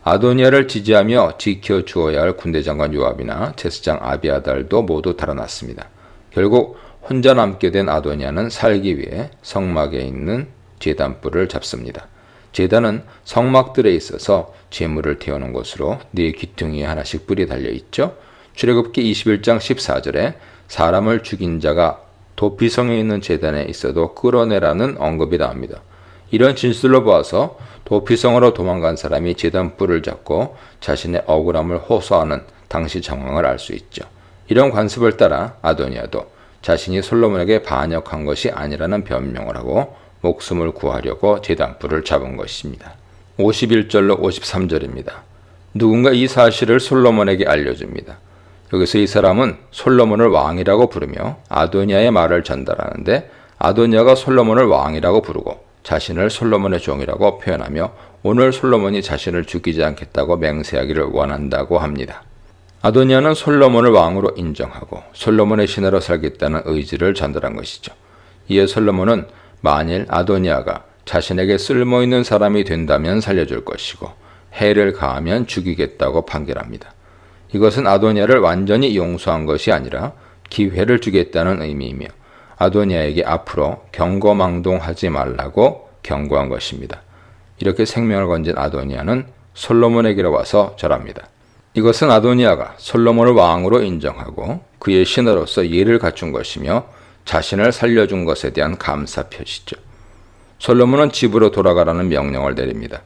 아도니아를 지지하며 지켜주어야 할 군대장관 요압이나 제사장 아비아달도 모두 달아났습니다. 결국 혼자 남게 된 아도니아는 살기 위해 성막에 있는 제단불을 잡습니다. 제단은 성막들에 있어서 제물을 태우는 곳으로 네 귀퉁이에 하나씩 뿔이 달려있죠. 출애굽기 21장 14절에 사람을 죽인 자가 도피성에 있는 제단에 있어도 끌어내라는 언급이 나옵니다. 이런 진술로 보아서 도피성으로 도망간 사람이 제단불을 잡고 자신의 억울함을 호소하는 당시 정황을 알 수 있죠. 이런 관습을 따라 아도니아도 자신이 솔로몬에게 반역한 것이 아니라는 변명을 하고 목숨을 구하려고 제단불을 잡은 것입니다. 51절로 53절입니다. 누군가 이 사실을 솔로몬에게 알려줍니다. 여기서 이 사람은 솔로몬을 왕이라고 부르며 아도니아의 말을 전달하는데 아도니아가 솔로몬을 왕이라고 부르고 자신을 솔로몬의 종이라고 표현하며 오늘 솔로몬이 자신을 죽이지 않겠다고 맹세하기를 원한다고 합니다. 아도니아는 솔로몬을 왕으로 인정하고 솔로몬의 신하로 살겠다는 의지를 전달한 것이죠. 이에 솔로몬은 만일 아도니아가 자신에게 쓸모있는 사람이 된다면 살려줄 것이고 해를 가하면 죽이겠다고 판결합니다. 이것은 아도니아를 완전히 용서한 것이 아니라 기회를 주겠다는 의미이며 아도니아에게 앞으로 경거망동하지 말라고 경고한 것입니다. 이렇게 생명을 건진 아도니아는 솔로몬에게로 와서 절합니다. 이것은 아도니아가 솔로몬을 왕으로 인정하고 그의 신하로서 예를 갖춘 것이며 자신을 살려준 것에 대한 감사 표시죠. 솔로몬은 집으로 돌아가라는 명령을 내립니다.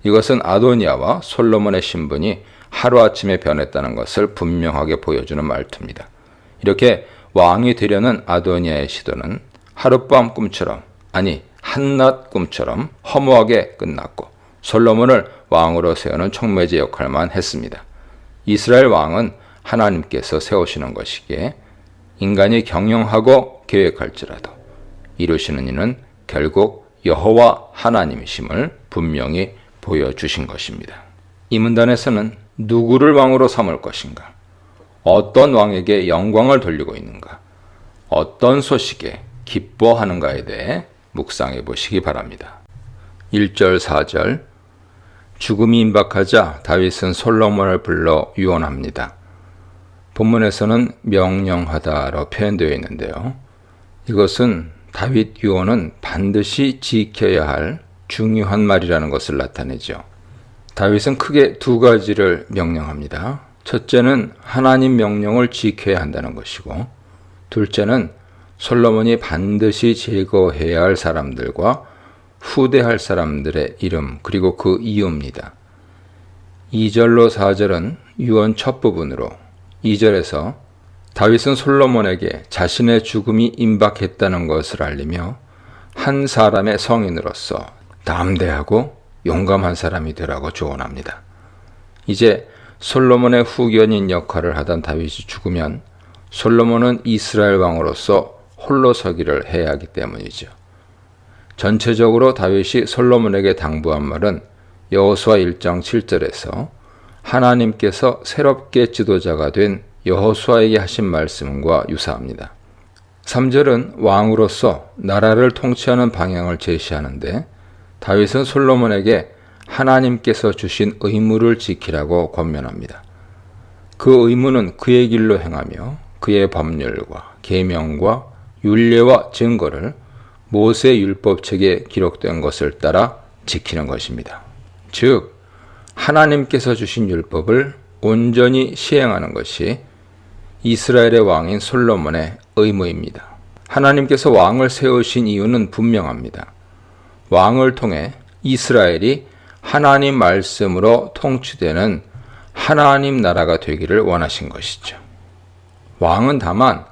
이것은 아도니아와 솔로몬의 신분이 하루아침에 변했다는 것을 분명하게 보여주는 말투입니다. 이렇게 왕이 되려는 아도니아의 시도는 하룻밤 꿈처럼, 아니 한낮 꿈처럼 허무하게 끝났고 솔로몬을 왕으로 세우는 촉매제 역할만 했습니다. 이스라엘 왕은 하나님께서 세우시는 것이기에 인간이 경영하고 계획할지라도 이루시는 이는 결국 여호와 하나님이심을 분명히 보여주신 것입니다. 이 문단에서는 누구를 왕으로 삼을 것인가? 어떤 왕에게 영광을 돌리고 있는가? 어떤 소식에 기뻐하는가에 대해 묵상해 보시기 바랍니다. 1절, 4절 죽음이 임박하자 다윗은 솔로몬을 불러 유언합니다. 본문에서는 명령하다로 표현되어 있는데요. 이것은 다윗 유언은 반드시 지켜야 할 중요한 말이라는 것을 나타내죠. 다윗은 크게 두 가지를 명령합니다. 첫째는 하나님 명령을 지켜야 한다는 것이고, 둘째는 솔로몬이 반드시 제거해야 할 사람들과 후대할 사람들의 이름, 그리고 그 이유입니다. 2절로 4절은 유언 첫 부분으로, 2절에서 다윗은 솔로몬에게 자신의 죽음이 임박했다는 것을 알리며 한 사람의 성인으로서 담대하고 용감한 사람이 되라고 조언합니다. 이제 솔로몬의 후견인 역할을 하던 다윗이 죽으면 솔로몬은 이스라엘 왕으로서 홀로 서기를 해야 하기 때문이죠. 전체적으로 다윗이 솔로몬에게 당부한 말은 여호수아 1장 7절에서 하나님께서 새롭게 지도자가 된 여호수아에게 하신 말씀과 유사합니다. 3절은 왕으로서 나라를 통치하는 방향을 제시하는데 다윗은 솔로몬에게 하나님께서 주신 의무를 지키라고 권면합니다. 그 의무는 그의 길로 행하며 그의 법률과 계명과 율례와 증거를 모세 율법책에 기록된 것을 따라 지키는 것입니다. 즉 하나님께서 주신 율법을 온전히 시행하는 것이 이스라엘의 왕인 솔로몬의 의무입니다. 하나님께서 왕을 세우신 이유는 분명합니다. 왕을 통해 이스라엘이 하나님 말씀으로 통치되는 하나님 나라가 되기를 원하신 것이죠. 왕은 다만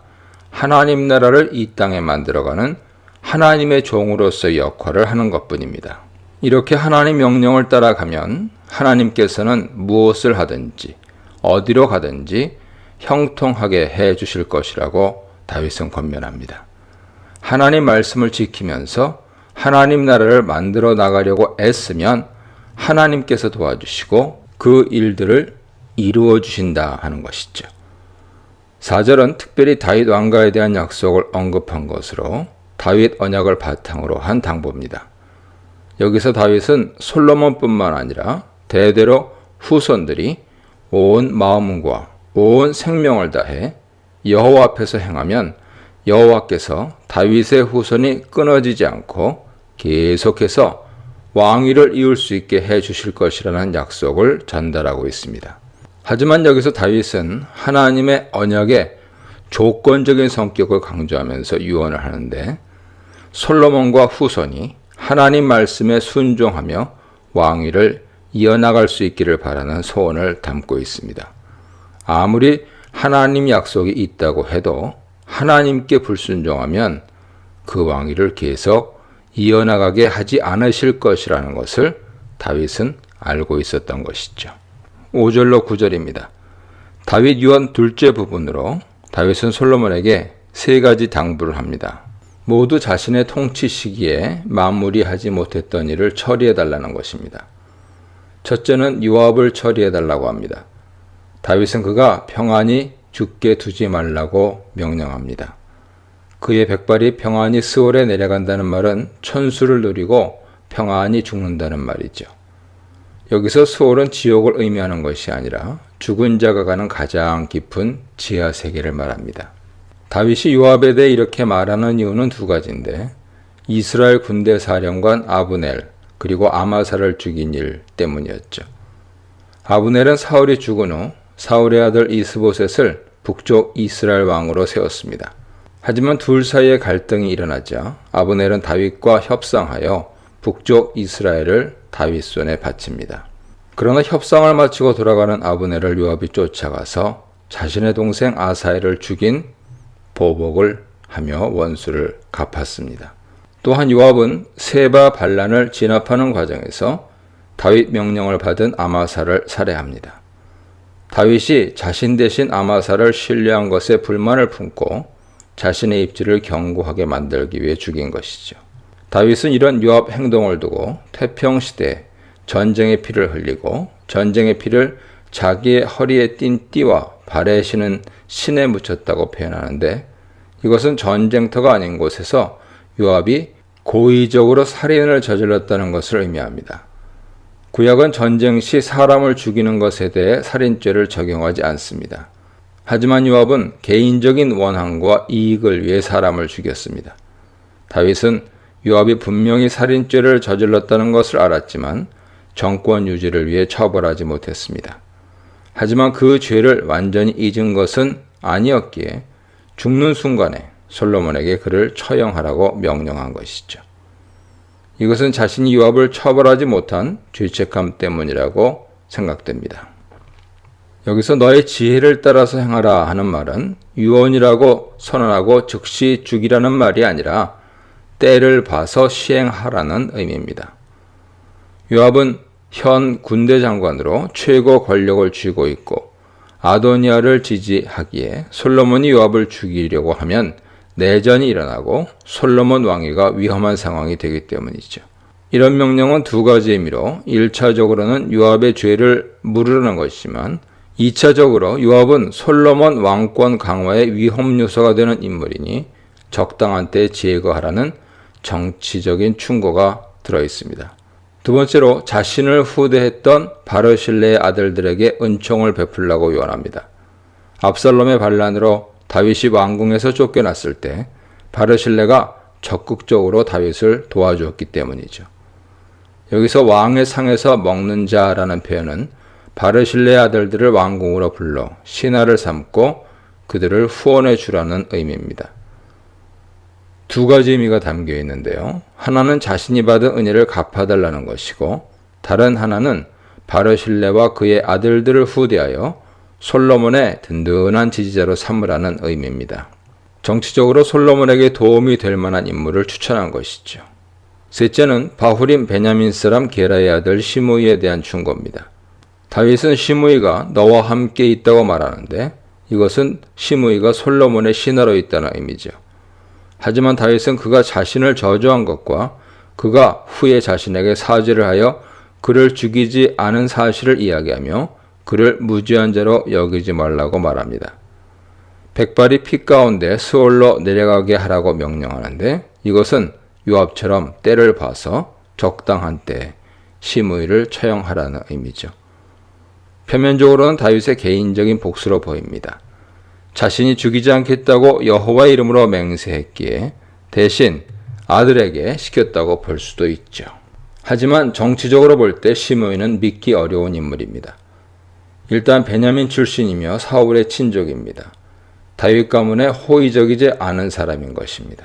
하나님 나라를 이 땅에 만들어가는 하나님의 종으로서 역할을 하는 것뿐입니다. 이렇게 하나님 명령을 따라가면 하나님께서는 무엇을 하든지 어디로 가든지 형통하게 해 주실 것이라고 다윗은 권면합니다. 하나님 말씀을 지키면서 하나님 나라를 만들어 나가려고 애쓰면 하나님께서 도와주시고 그 일들을 이루어 주신다 하는 것이죠. 4절은 특별히 다윗 왕가에 대한 약속을 언급한 것으로 다윗 언약을 바탕으로 한 당부입니다. 여기서 다윗은 솔로몬뿐만 아니라 대대로 후손들이 온 마음과 온 생명을 다해 여호와 앞에서 행하면 여호와께서 다윗의 후손이 끊어지지 않고 계속해서 왕위를 이을 수 있게 해 주실 것이라는 약속을 전달하고 있습니다. 하지만 여기서 다윗은 하나님의 언약의 조건적인 성격을 강조하면서 유언을 하는데 솔로몬과 후손이 하나님 말씀에 순종하며 왕위를 이어나갈 수 있기를 바라는 소원을 담고 있습니다. 아무리 하나님 약속이 있다고 해도 하나님께 불순종하면 그 왕위를 계속 이어나가게 하지 않으실 것이라는 것을 다윗은 알고 있었던 것이죠. 5절로 9절입니다. 다윗 유언 둘째 부분으로 다윗은 솔로몬에게 세 가지 당부를 합니다. 모두 자신의 통치 시기에 마무리하지 못했던 일을 처리해달라는 것입니다. 첫째는 요압을 처리해달라고 합니다. 다윗은 그가 평안히 죽게 두지 말라고 명령합니다. 그의 백발이 평안히 스올에 내려간다는 말은 천수를 누리고 평안히 죽는다는 말이죠. 여기서 스올은 지옥을 의미하는 것이 아니라 죽은 자가 가는 가장 깊은 지하 세계를 말합니다. 다윗이 요압에 대해 이렇게 말하는 이유는 두 가지인데 이스라엘 군대 사령관 아브넬 그리고 아마사를 죽인 일 때문이었죠. 아브넬은 사울이 죽은 후 사울의 아들 이스보셋을 북쪽 이스라엘 왕으로 세웠습니다. 하지만 둘 사이에 갈등이 일어나자 아브넬은 다윗과 협상하여 북쪽 이스라엘을 다윗 손에 바칩니다. 그러나 협상을 마치고 돌아가는 아브넬을 요압이 쫓아가서 자신의 동생 아사엘을 죽인 보복을 하며 원수를 갚았습니다. 또한 요압은 세바 반란을 진압하는 과정에서 다윗 명령을 받은 아마사를 살해합니다. 다윗이 자신 대신 아마사를 신뢰한 것에 불만을 품고 자신의 입지를 견고하게 만들기 위해 죽인 것이죠. 다윗은 이런 요압 행동을 두고 태평시대에 전쟁의 피를 흘리고 전쟁의 피를 자기의 허리에 띤 띠와 발에 신은 신에 묻혔다고 표현하는데, 이것은 전쟁터가 아닌 곳에서 요압이 고의적으로 살인을 저질렀다는 것을 의미합니다. 구약은 전쟁 시 사람을 죽이는 것에 대해 살인죄를 적용하지 않습니다. 하지만 요압은 개인적인 원한과 이익을 위해 사람을 죽였습니다. 다윗은 요압이 분명히 살인죄를 저질렀다는 것을 알았지만 정권 유지를 위해 처벌하지 못했습니다. 하지만 그 죄를 완전히 잊은 것은 아니었기에 죽는 순간에 솔로몬에게 그를 처형하라고 명령한 것이죠. 이것은 자신이 요압을 처벌하지 못한 죄책감 때문이라고 생각됩니다. 여기서 너의 지혜를 따라서 행하라 하는 말은 유언이라고 선언하고 즉시 죽이라는 말이 아니라 때를 봐서 시행하라는 의미입니다. 요압은 현 군대 장관으로 최고 권력을 쥐고 있고 아도니아를 지지하기에 솔로몬이 요압을 죽이려고 하면 내전이 일어나고 솔로몬 왕위가 위험한 상황이 되기 때문이죠. 이런 명령은 두 가지 의미로 1차적으로는 요압의 죄를 물으라는 것이지만 2차적으로 요압은 솔로몬 왕권 강화의 위험 요소가 되는 인물이니 적당한 때에 제거하라는 정치적인 충고가 들어있습니다. 두 번째로 자신을 후대했던 바르실레의 아들들에게 은총을 베풀라고 요한합니다. 압살롬의 반란으로 다윗이 왕궁에서 쫓겨났을 때 바르실레가 적극적으로 다윗을 도와주었기 때문이죠. 여기서 왕의 상에서 먹는 자라는 표현은 바르실레의 아들들을 왕궁으로 불러 신하를 삼고 그들을 후원해 주라는 의미입니다. 두 가지 의미가 담겨 있는데요. 하나는 자신이 받은 은혜를 갚아달라는 것이고, 다른 하나는 바르실레와 그의 아들들을 후대하여 솔로몬의 든든한 지지자로 삼으라는 의미입니다. 정치적으로 솔로몬에게 도움이 될 만한 인물을 추천한 것이죠. 셋째는 바후림 베냐민 사람 게라의 아들 시므이에 대한 충고입니다. 다윗은 시므이가 너와 함께 있다고 말하는데, 이것은 시므이가 솔로몬의 신하로 있다는 의미죠. 하지만 다윗은 그가 자신을 저주한 것과 그가 후에 자신에게 사죄를 하여 그를 죽이지 않은 사실을 이야기하며 그를 무죄한 자로 여기지 말라고 말합니다. 백발이 피 가운데 스올로 내려가게 하라고 명령하는데, 이것은 요압처럼 때를 봐서 적당한 때에 시므이를 처형하라는 의미죠. 표면적으로는 다윗의 개인적인 복수로 보입니다. 자신이 죽이지 않겠다고 여호와의 이름으로 맹세했기에 대신 아들에게 시켰다고 볼 수도 있죠. 하지만 정치적으로 볼 때 시므이는 믿기 어려운 인물입니다. 일단 베냐민 출신이며 사울의 친족입니다. 다윗 가문에 호의적이지 않은 사람인 것입니다.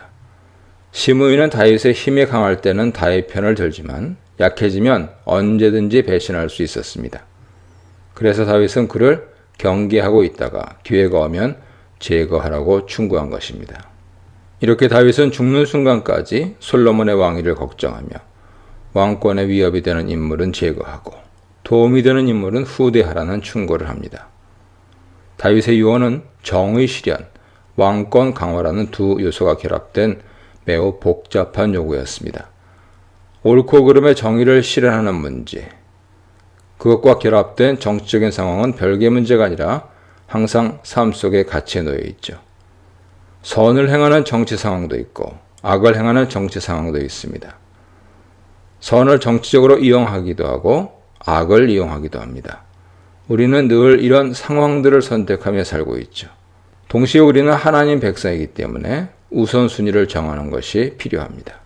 시므이는 다윗의 힘이 강할 때는 다윗 편을 들지만 약해지면 언제든지 배신할 수 있었습니다. 그래서 다윗은 그를 경계하고 있다가 기회가 오면 제거하라고 충고한 것입니다. 이렇게 다윗은 죽는 순간까지 솔로몬의 왕위를 걱정하며 왕권의 위협이 되는 인물은 제거하고 도움이 되는 인물은 후대하라는 충고를 합니다. 다윗의 유언은 정의 실현, 왕권 강화라는 두 요소가 결합된 매우 복잡한 요구였습니다. 옳고 그름의 정의를 실현하는 문제, 그것과 결합된 정치적인 상황은 별개의 문제가 아니라 항상 삶 속에 같이 놓여 있죠. 선을 행하는 정치 상황도 있고 악을 행하는 정치 상황도 있습니다. 선을 정치적으로 이용하기도 하고 악을 이용하기도 합니다. 우리는 늘 이런 상황들을 선택하며 살고 있죠. 동시에 우리는 하나님 백성이기 때문에 우선순위를 정하는 것이 필요합니다.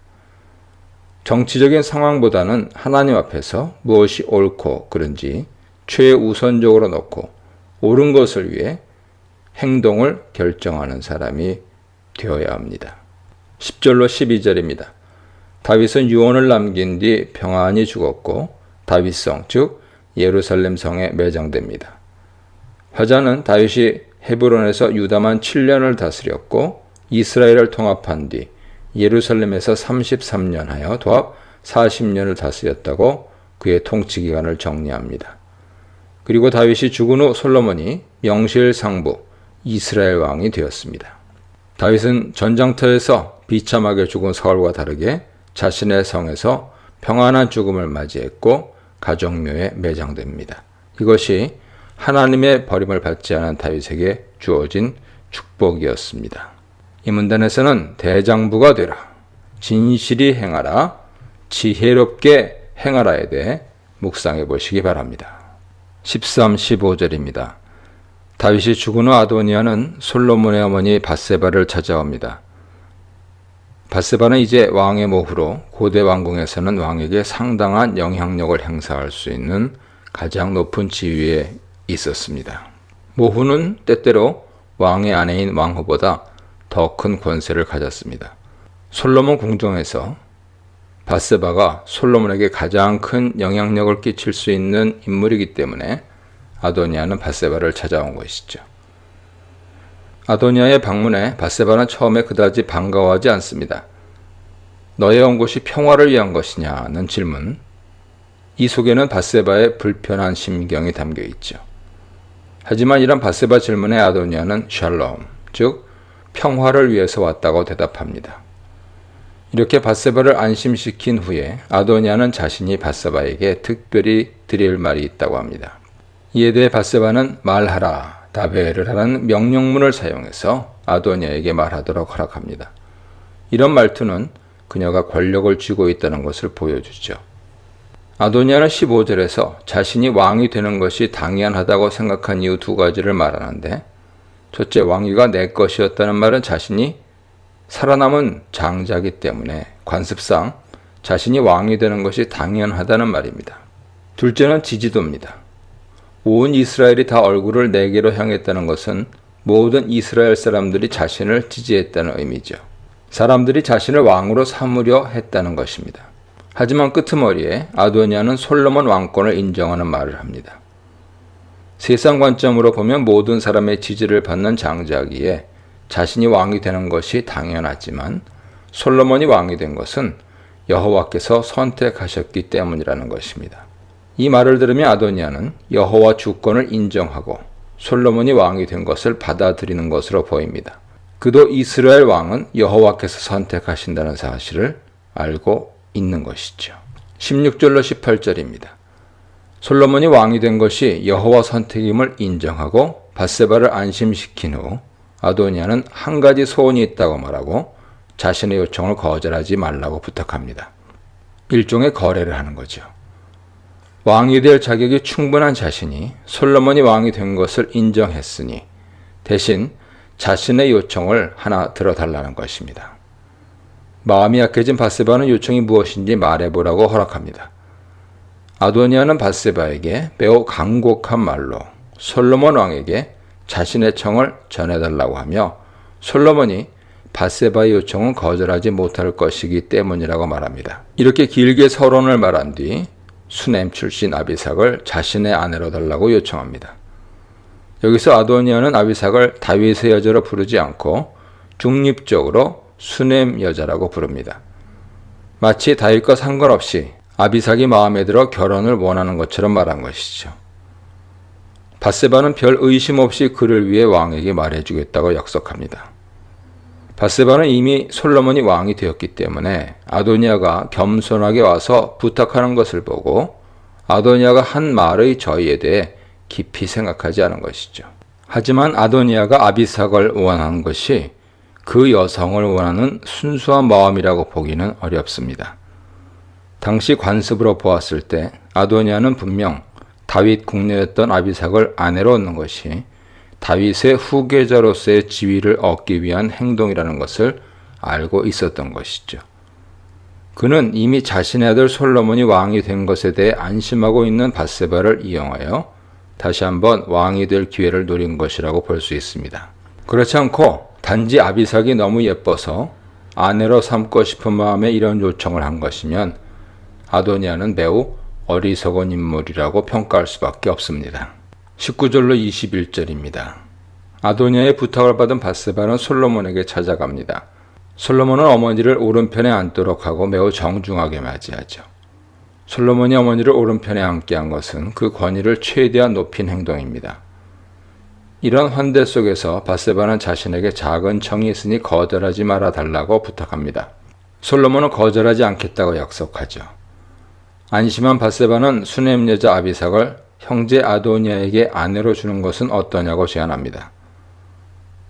정치적인 상황보다는 하나님 앞에서 무엇이 옳고 그른지 최우선적으로 놓고 옳은 것을 위해 행동을 결정하는 사람이 되어야 합니다. 10절로 12절입니다. 다윗은 유언을 남긴 뒤 평안히 죽었고 다윗성 즉 예루살렘 성에 매장됩니다. 화자는 다윗이 헤브론에서 유다만 7년을 다스렸고 이스라엘을 통합한 뒤 예루살렘에서 33년 하여 도합 40년을 다스렸다고 그의 통치 기간을 정리합니다. 그리고 다윗이 죽은 후 솔로몬이 명실상부 이스라엘 왕이 되었습니다. 다윗은 전장터에서 비참하게 죽은 사울과 다르게 자신의 성에서 평안한 죽음을 맞이했고 가정묘에 매장됩니다. 이것이 하나님의 버림을 받지 않은 다윗에게 주어진 축복이었습니다. 이 문단에서는 대장부가 되라, 진실이 행하라, 지혜롭게 행하라에 대해 묵상해 보시기 바랍니다. 13, 15절입니다. 다윗이 죽은 후 아도니아는 솔로몬의 어머니 밧세바를 찾아옵니다. 밧세바는 이제 왕의 모후로 고대 왕궁에서는 왕에게 상당한 영향력을 행사할 수 있는 가장 높은 지위에 있었습니다. 모후는 때때로 왕의 아내인 왕후보다 더 큰 권세를 가졌습니다. 솔로몬 궁정에서 밧세바가 솔로몬에게 가장 큰 영향력을 끼칠 수 있는 인물이기 때문에 아도니아는 밧세바를 찾아온 것이죠. 아도니아의 방문에 밧세바는 처음에 그다지 반가워하지 않습니다. 너의 온 곳이 평화를 위한 것이냐는 질문. 이 속에는 밧세바의 불편한 심경이 담겨 있죠. 하지만 이런 밧세바 질문에 아도니아는 샬롬, 즉 평화를 위해서 왔다고 대답합니다. 이렇게 밧세바를 안심시킨 후에 아도니아는 자신이 밧세바에게 특별히 드릴 말이 있다고 합니다. 이에 대해 밧세바는 말하라, 다베를 하라는 명령문을 사용해서 아도니아에게 말하도록 허락합니다. 이런 말투는 그녀가 권력을 쥐고 있다는 것을 보여주죠. 아도니아는 15절에서 자신이 왕이 되는 것이 당연하다고 생각한 이유 두 가지를 말하는데, 첫째, 왕위가 내 것이었다는 말은 자신이 살아남은 장자이기 때문에 관습상 자신이 왕이 되는 것이 당연하다는 말입니다. 둘째는 지지도입니다. 온 이스라엘이 다 얼굴을 내게로 향했다는 것은 모든 이스라엘 사람들이 자신을 지지했다는 의미죠. 사람들이 자신을 왕으로 삼으려 했다는 것입니다. 하지만 끄트머리에 아도니아는 솔로몬 왕권을 인정하는 말을 합니다. 세상 관점으로 보면 모든 사람의 지지를 받는 장자이기에 자신이 왕이 되는 것이 당연하지만 솔로몬이 왕이 된 것은 여호와께서 선택하셨기 때문이라는 것입니다. 이 말을 들으며 아도니아는 여호와 주권을 인정하고 솔로몬이 왕이 된 것을 받아들이는 것으로 보입니다. 그도 이스라엘 왕은 여호와께서 선택하신다는 사실을 알고 있는 것이죠. 16절로 18절입니다. 솔로몬이 왕이 된 것이 여호와 선택임을 인정하고 밧세바를 안심시킨 후 아도니아는 한 가지 소원이 있다고 말하고 자신의 요청을 거절하지 말라고 부탁합니다. 일종의 거래를 하는 거죠. 왕이 될 자격이 충분한 자신이 솔로몬이 왕이 된 것을 인정했으니 대신 자신의 요청을 하나 들어달라는 것입니다. 마음이 약해진 밧세바는 요청이 무엇인지 말해보라고 허락합니다. 아도니아는 밧세바에게 매우 간곡한 말로 솔로몬 왕에게 자신의 청을 전해달라고 하며 솔로몬이 밧세바의 요청은 거절하지 못할 것이기 때문이라고 말합니다. 이렇게 길게 서론을 말한 뒤 수넴 출신 아비삭을 자신의 아내로 달라고 요청합니다. 여기서 아도니아는 아비삭을 다윗의 여자로 부르지 않고 중립적으로 수넴 여자라고 부릅니다. 마치 다윗과 상관없이 아비삭이 마음에 들어 결혼을 원하는 것처럼 말한 것이죠. 밧세바는 별 의심 없이 그를 위해 왕에게 말해주겠다고 약속합니다. 밧세바는 이미 솔로몬이 왕이 되었기 때문에 아도니아가 겸손하게 와서 부탁하는 것을 보고 아도니아가 한 말의 저의에 대해 깊이 생각하지 않은 것이죠. 하지만 아도니아가 아비삭을 원하는 것이 그 여성을 원하는 순수한 마음이라고 보기는 어렵습니다. 당시 관습으로 보았을 때 아도니아는 분명 다윗 국녀였던 아비삭을 아내로 얻는 것이 다윗의 후계자로서의 지위를 얻기 위한 행동이라는 것을 알고 있었던 것이죠. 그는 이미 자신의 아들 솔로몬이 왕이 된 것에 대해 안심하고 있는 밧세바를 이용하여 다시 한번 왕이 될 기회를 노린 것이라고 볼 수 있습니다. 그렇지 않고 단지 아비삭이 너무 예뻐서 아내로 삼고 싶은 마음에 이런 요청을 한 것이면 아도니아는 매우 어리석은 인물이라고 평가할 수밖에 없습니다. 19절로 21절입니다. 아도니아의 부탁을 받은 밧세바는 솔로몬에게 찾아갑니다. 솔로몬은 어머니를 오른편에 앉도록 하고 매우 정중하게 맞이하죠. 솔로몬이 어머니를 오른편에 앉게 한 것은 그 권위를 최대한 높인 행동입니다. 이런 환대 속에서 밧세바는 자신에게 작은 청이 있으니 거절하지 말아 달라고 부탁합니다. 솔로몬은 거절하지 않겠다고 약속하죠. 안심한 밧세바는 수넴 여자 아비삭을 형제 아도니아에게 아내로 주는 것은 어떠냐고 제안합니다.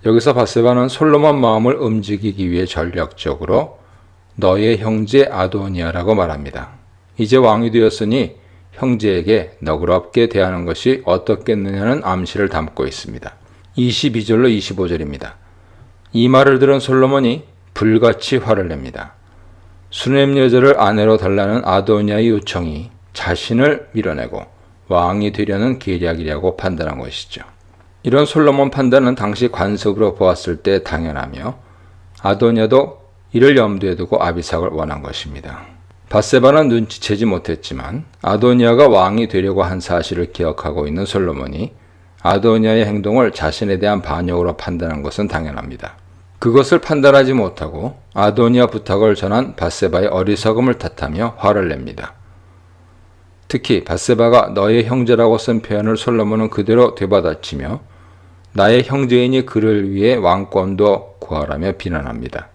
여기서 밧세바는 솔로몬 마음을 움직이기 위해 전략적으로 너의 형제 아도니아라고 말합니다. 이제 왕이 되었으니 형제에게 너그럽게 대하는 것이 어떻겠느냐는 암시를 담고 있습니다. 22절로 25절입니다. 이 말을 들은 솔로몬이 불같이 화를 냅니다. 수넴 여자를 아내로 달라는 아도니아의 요청이 자신을 밀어내고 왕이 되려는 계략이라고 판단한 것이죠. 이런 솔로몬 판단은 당시 관습으로 보았을 때 당연하며 아도니아도 이를 염두에 두고 아비삭을 원한 것입니다. 밧세바는 눈치채지 못했지만 아도니아가 왕이 되려고 한 사실을 기억하고 있는 솔로몬이 아도니아의 행동을 자신에 대한 반역으로 판단한 것은 당연합니다. 그것을 판단하지 못하고 아도니아 부탁을 전한 밧세바의 어리석음을 탓하며 화를 냅니다. 특히 밧세바가 너의 형제라고 쓴 표현을 솔로몬은 그대로 되받아치며 나의 형제이니 그를 위해 왕권도 구하라며 비난합니다.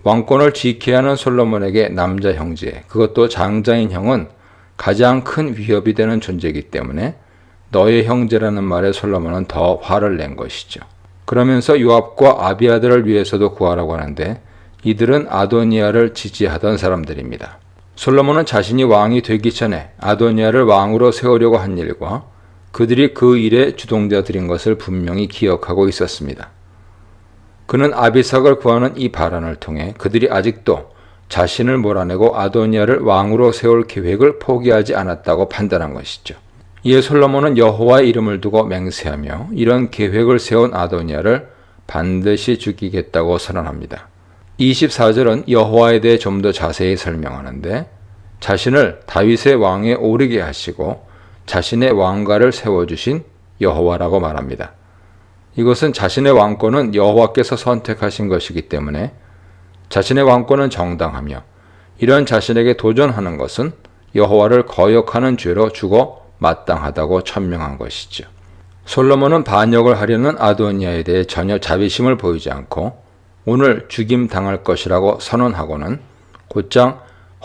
왕권을 지켜야 하는 솔로몬에게 남자 형제, 그것도 장자인 형은 가장 큰 위협이 되는 존재이기 때문에 너의 형제라는 말에 솔로몬은 더 화를 낸 것이죠. 그러면서 요압과 아비아들을 위해서도 구하라고 하는데 이들은 아도니아를 지지하던 사람들입니다. 솔로몬은 자신이 왕이 되기 전에 아도니아를 왕으로 세우려고 한 일과 그들이 그 일의 주동자들인 것을 분명히 기억하고 있었습니다. 그는 아비삭을 구하는 이 발언을 통해 그들이 아직도 자신을 몰아내고 아도니아를 왕으로 세울 계획을 포기하지 않았다고 판단한 것이죠. 이에 솔로몬은 여호와의 이름을 두고 맹세하며 이런 계획을 세운 아도니아를 반드시 죽이겠다고 선언합니다. 24절은 여호와에 대해 좀 더 자세히 설명하는데 자신을 다윗의 왕에 오르게 하시고 자신의 왕가를 세워주신 여호와라고 말합니다. 이것은 자신의 왕권은 여호와께서 선택하신 것이기 때문에 자신의 왕권은 정당하며 이런 자신에게 도전하는 것은 여호와를 거역하는 죄로 죽어 마땅하다고 천명한 것이죠. 솔로몬은 반역을 하려는 아도니아에 대해 전혀 자비심을 보이지 않고 오늘 죽임 당할 것이라고 선언하고는 곧장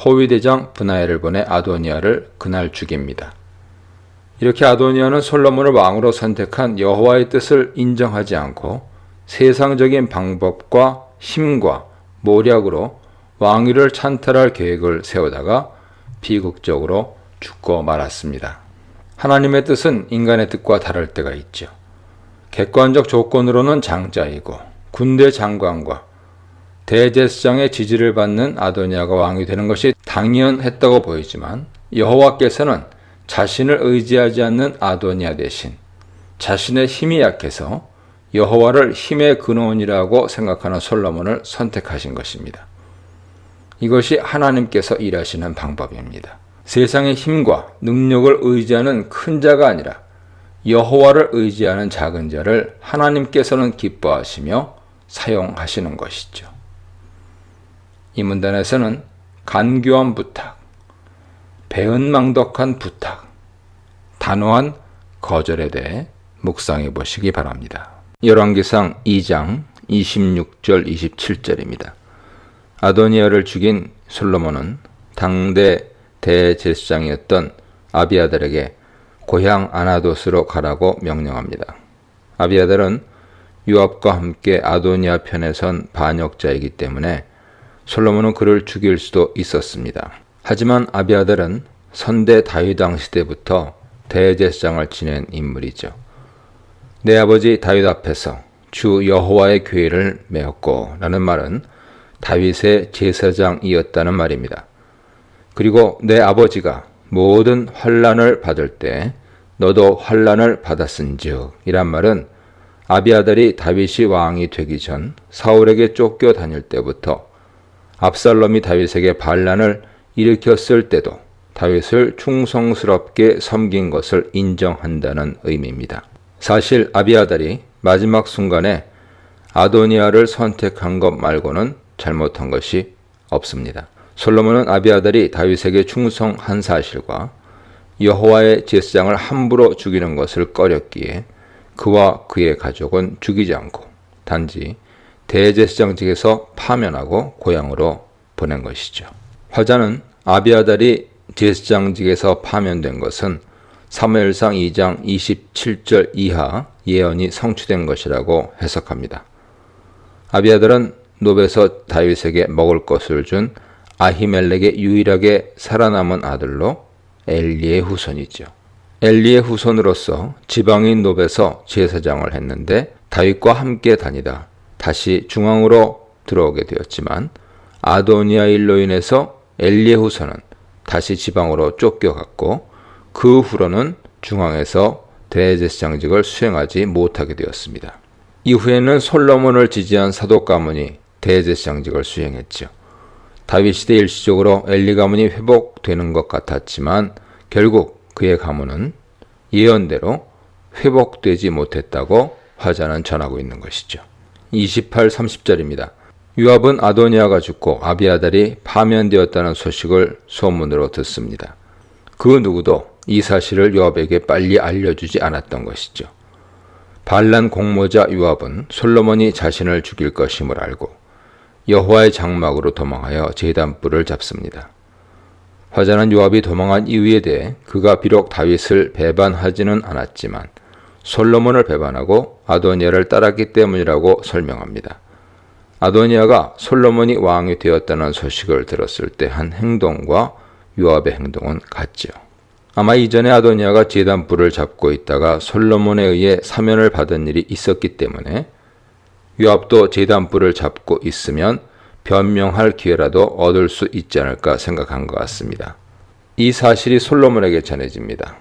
호위대장 브나엘을 보내 아도니아를 그날 죽입니다. 이렇게 아도니아는 솔로몬을 왕으로 선택한 여호와의 뜻을 인정하지 않고 세상적인 방법과 힘과 모략으로 왕위를 찬탈할 계획을 세우다가 비극적으로 죽고 말았습니다. 하나님의 뜻은 인간의 뜻과 다를 때가 있죠. 객관적 조건으로는 장자이고 군대 장관과 대제사장의 지지를 받는 아도니아가 왕이 되는 것이 당연했다고 보이지만 여호와께서는 자신을 의지하지 않는 아도니아 대신 자신의 힘이 약해서 여호와를 힘의 근원이라고 생각하는 솔로몬을 선택하신 것입니다. 이것이 하나님께서 일하시는 방법입니다. 세상의 힘과 능력을 의지하는 큰 자가 아니라 여호와를 의지하는 작은 자를 하나님께서는 기뻐하시며 사용하시는 것이죠. 이 문단에서는 간교한 부탁, 배은망덕한 부탁, 단호한 거절에 대해 묵상해 보시기 바랍니다. 열왕기상 2장 26절 27절입니다. 아도니아를 죽인 솔로몬은 당대 대제사장이었던 아비아달에게 고향 아나돗으로 가라고 명령합니다. 아비아달은 요압과 함께 아도니아 편에 선 반역자이기 때문에 솔로몬은 그를 죽일 수도 있었습니다. 하지만 아비아달은 선대 다윗 왕 시대부터 대제사장을 지낸 인물이죠. 내 아버지 다윗 앞에서 주 여호와의 괴를 메었고 라는 말은 다윗의 제사장이었다는 말입니다. 그리고 내 아버지가 모든 환난을 받을 때 너도 환난을 받았은즉 이란 말은 아비아달이 다윗이 왕이 되기 전 사울에게 쫓겨 다닐 때부터 압살롬이 다윗에게 반란을 일으켰을 때도 다윗을 충성스럽게 섬긴 것을 인정한다는 의미입니다. 사실 아비아달이 마지막 순간에 아도니아를 선택한 것 말고는 잘못한 것이 없습니다. 솔로몬은 아비아달이 다윗에게 충성한 사실과 여호와의 제사장을 함부로 죽이는 것을 꺼렸기에 그와 그의 가족은 죽이지 않고 단지 대제사장직에서 파면하고 고향으로 보낸 것이죠. 화자는 아비아달이 제사장직에서 파면된 것은 사무엘상 2장 27절 이하 예언이 성취된 것이라고 해석합니다. 아비아달은 노베에서 다윗에게 먹을 것을 준 아히멜렉의 유일하게 살아남은 아들로 엘리의 후손이죠. 엘리의 후손으로서 지방인 노베에서 제사장을 했는데 다윗과 함께 다니다 다시 중앙으로 들어오게 되었지만 아도니아 일로 인해서 엘리의 후손은 다시 지방으로 쫓겨갔고 그 후로는 중앙에서 대제사장직을 수행하지 못하게 되었습니다. 이후에는 솔로몬을 지지한 사독 가문이 대제사장직을 수행했죠. 다윗 시대 일시적으로 엘리 가문이 회복되는 것 같았지만 결국 그의 가문은 예언대로 회복되지 못했다고 화자는 전하고 있는 것이죠. 28, 30절입니다. 요압은 아도니아가 죽고 아비아달이 파면되었다는 소식을 소문으로 듣습니다. 그 누구도 이 사실을 요압에게 빨리 알려주지 않았던 것이죠. 반란 공모자 요압은 솔로몬이 자신을 죽일 것임을 알고 여호와의 장막으로 도망하여 제단불을 잡습니다. 화자는 요압이 도망한 이유에 대해 그가 비록 다윗을 배반하지는 않았지만 솔로몬을 배반하고 아도니아를 따랐기 때문이라고 설명합니다. 아도니아가 솔로몬이 왕이 되었다는 소식을 들었을 때 한 행동과 요압의 행동은 같죠. 아마 이전에 아도니아가 제단불을 잡고 있다가 솔로몬에 의해 사면을 받은 일이 있었기 때문에 요압도 제단불을 잡고 있으면 변명할 기회라도 얻을 수 있지 않을까 생각한 것 같습니다. 이 사실이 솔로몬에게 전해집니다.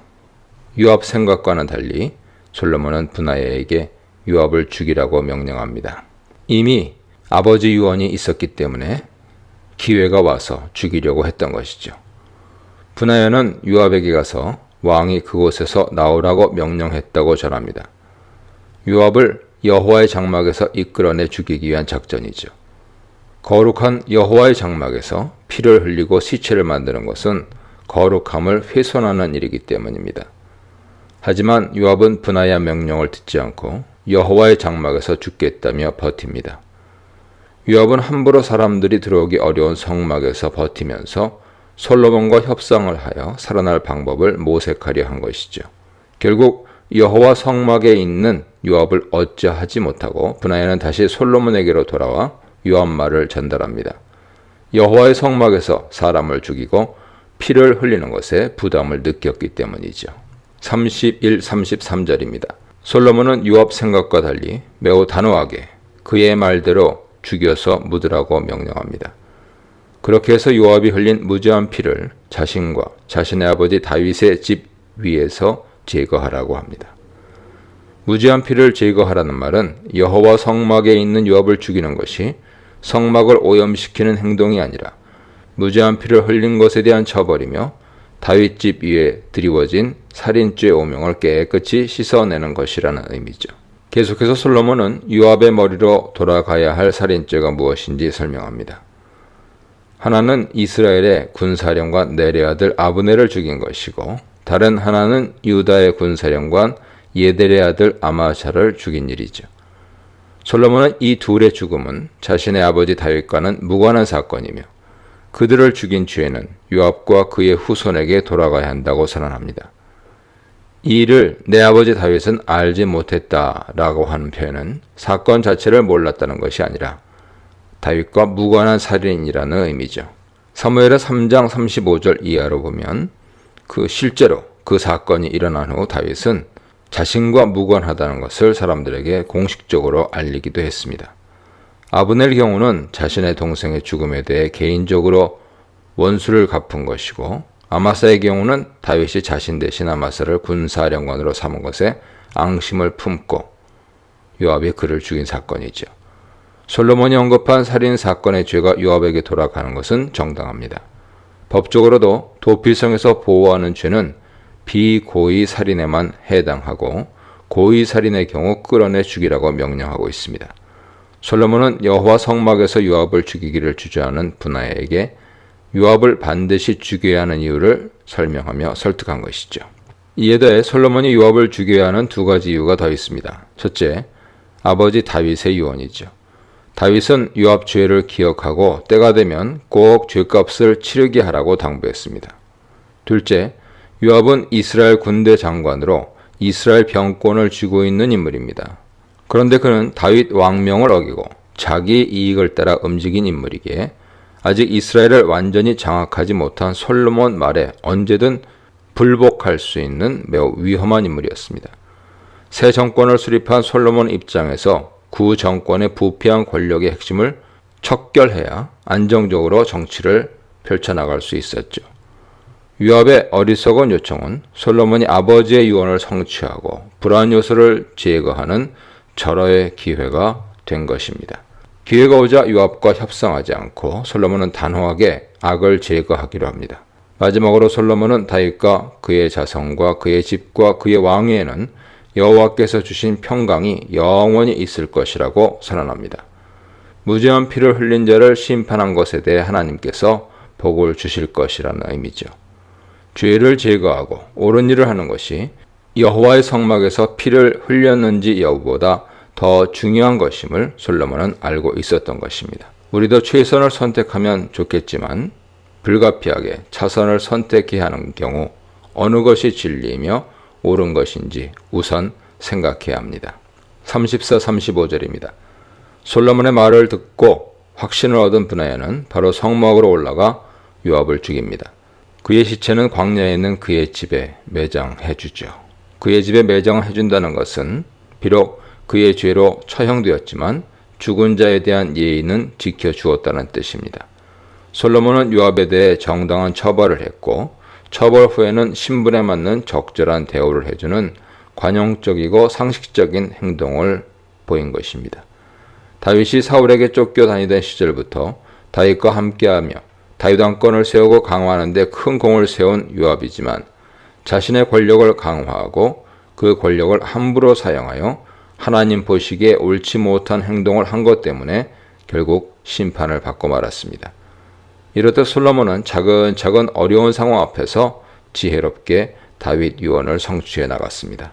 요압 생각과는 달리 솔로몬은 브나야에게 요압을 죽이라고 명령합니다. 이미 아버지 유언이 있었기 때문에 기회가 와서 죽이려고 했던 것이죠. 브나야는 요압에게 가서 왕이 그곳에서 나오라고 명령했다고 전합니다. 요압을 여호와의 장막에서 이끌어내 죽이기 위한 작전이죠. 거룩한 여호와의 장막에서 피를 흘리고 시체를 만드는 것은 거룩함을 훼손하는 일이기 때문입니다. 하지만 요압은 브나야 명령을 듣지 않고 여호와의 장막에서 죽겠다며 버팁니다. 요압은 함부로 사람들이 들어오기 어려운 성막에서 버티면서 솔로몬과 협상을 하여 살아날 방법을 모색하려 한 것이죠. 결국 여호와 성막에 있는 요압을 어찌하지 못하고 브나야는 다시 솔로몬에게로 돌아와 요압 말을 전달합니다. 여호와의 성막에서 사람을 죽이고 피를 흘리는 것에 부담을 느꼈기 때문이죠. 31, 33절입니다. 솔로몬은 요압 생각과 달리 매우 단호하게 그의 말대로 죽여서 묻으라고 명령합니다. 그렇게 해서 요압이 흘린 무죄한 피를 자신과 자신의 아버지 다윗의 집 위에서 제거하라고 합니다. 무죄한 피를 제거하라는 말은 여호와 성막에 있는 요압을 죽이는 것이 성막을 오염시키는 행동이 아니라 무죄한 피를 흘린 것에 대한 처벌이며 다윗 집 위에 드리워진 살인죄 오명을 깨끗이 씻어내는 것이라는 의미죠. 계속해서 솔로몬은 요압의 머리로 돌아가야 할 살인죄가 무엇인지 설명합니다. 하나는 이스라엘의 군사령관 넬의 아들 아브넬을 죽인 것이고 다른 하나는 유다의 군사령관 예델의 아들 아마샤를 죽인 일이죠. 솔로몬은 이 둘의 죽음은 자신의 아버지 다윗과는 무관한 사건이며 그들을 죽인 죄는 요압과 그의 후손에게 돌아가야 한다고 선언합니다. 이 일을 내 아버지 다윗은 알지 못했다라고 하는 표현은 사건 자체를 몰랐다는 것이 아니라 다윗과 무관한 살인이라는 의미죠. 사무엘하 3장 35절 이하로 보면 실제로 그 사건이 일어난 후 다윗은 자신과 무관하다는 것을 사람들에게 공식적으로 알리기도 했습니다. 아브넬의 경우는 자신의 동생의 죽음에 대해 개인적으로 원수를 갚은 것이고 아마사의 경우는 다윗이 자신 대신 아마사를 군사령관으로 삼은 것에 앙심을 품고 요압이 그를 죽인 사건이죠. 솔로몬이 언급한 살인 사건의 죄가 요압에게 돌아가는 것은 정당합니다. 법적으로도 도피성에서 보호하는 죄는 비고의 살인에만 해당하고 고의 살인의 경우 끌어내 죽이라고 명령하고 있습니다. 솔로몬은 여호와 성막에서 요압을 죽이기를 주저하는 분하야에게 요압을 반드시 죽여야 하는 이유를 설명하며 설득한 것이죠. 이에 대해 솔로몬이 요압을 죽여야 하는 두 가지 이유가 더 있습니다. 첫째, 아버지 다윗의 유언이죠. 다윗은 요압 죄를 기억하고 때가 되면 꼭 죄값을 치르게 하라고 당부했습니다. 둘째, 요압은 이스라엘 군대 장관으로 이스라엘 병권을 쥐고 있는 인물입니다. 그런데 그는 다윗 왕명을 어기고 자기 이익을 따라 움직인 인물이기에 아직 이스라엘을 완전히 장악하지 못한 솔로몬 말에 언제든 불복할 수 있는 매우 위험한 인물이었습니다. 새 정권을 수립한 솔로몬 입장에서 구 정권의 부패한 권력의 핵심을 척결해야 안정적으로 정치를 펼쳐나갈 수 있었죠. 요압의 어리석은 요청은 솔로몬이 아버지의 유언을 성취하고 불안 요소를 제거하는 절호의 기회가 된 것입니다. 기회가 오자 요압과 협상하지 않고 솔로몬은 단호하게 악을 제거하기로 합니다. 마지막으로 솔로몬은 다윗과 그의 자손과 그의 집과 그의 왕위에는 여호와께서 주신 평강이 영원히 있을 것이라고 선언합니다. 무죄한 피를 흘린 자를 심판한 것에 대해 하나님께서 복을 주실 것이라는 의미죠. 죄를 제거하고 옳은 일을 하는 것이 여호와의 성막에서 피를 흘렸는지 여부보다 더 중요한 것임을 솔로몬은 알고 있었던 것입니다. 우리도 최선을 선택하면 좋겠지만 불가피하게 차선을 선택해야 하는 경우 어느 것이 진리이며 옳은 것인지 우선 생각해야 합니다. 34, 35절입니다. 솔로몬의 말을 듣고 확신을 얻은 브나야는 바로 성막으로 올라가 요압을 죽입니다. 그의 시체는 광야에 있는 그의 집에 매장해 주죠. 그의 집에 매장해 준다는 것은 비록 그의 죄로 처형되었지만 죽은 자에 대한 예의는 지켜주었다는 뜻입니다. 솔로몬은 요압에 대해 정당한 처벌을 했고 처벌 후에는 신분에 맞는 적절한 대우를 해주는 관용적이고 상식적인 행동을 보인 것입니다. 다윗이 사울에게 쫓겨다니던 시절부터 다윗과 함께하며 다윗 왕권을 세우고 강화하는 데 큰 공을 세운 요압이지만 자신의 권력을 강화하고 그 권력을 함부로 사용하여 하나님 보시기에 옳지 못한 행동을 한 것 때문에 결국 심판을 받고 말았습니다. 이렇듯 솔로몬은 차근차근 어려운 상황 앞에서 지혜롭게 다윗 유언을 성취해 나갔습니다.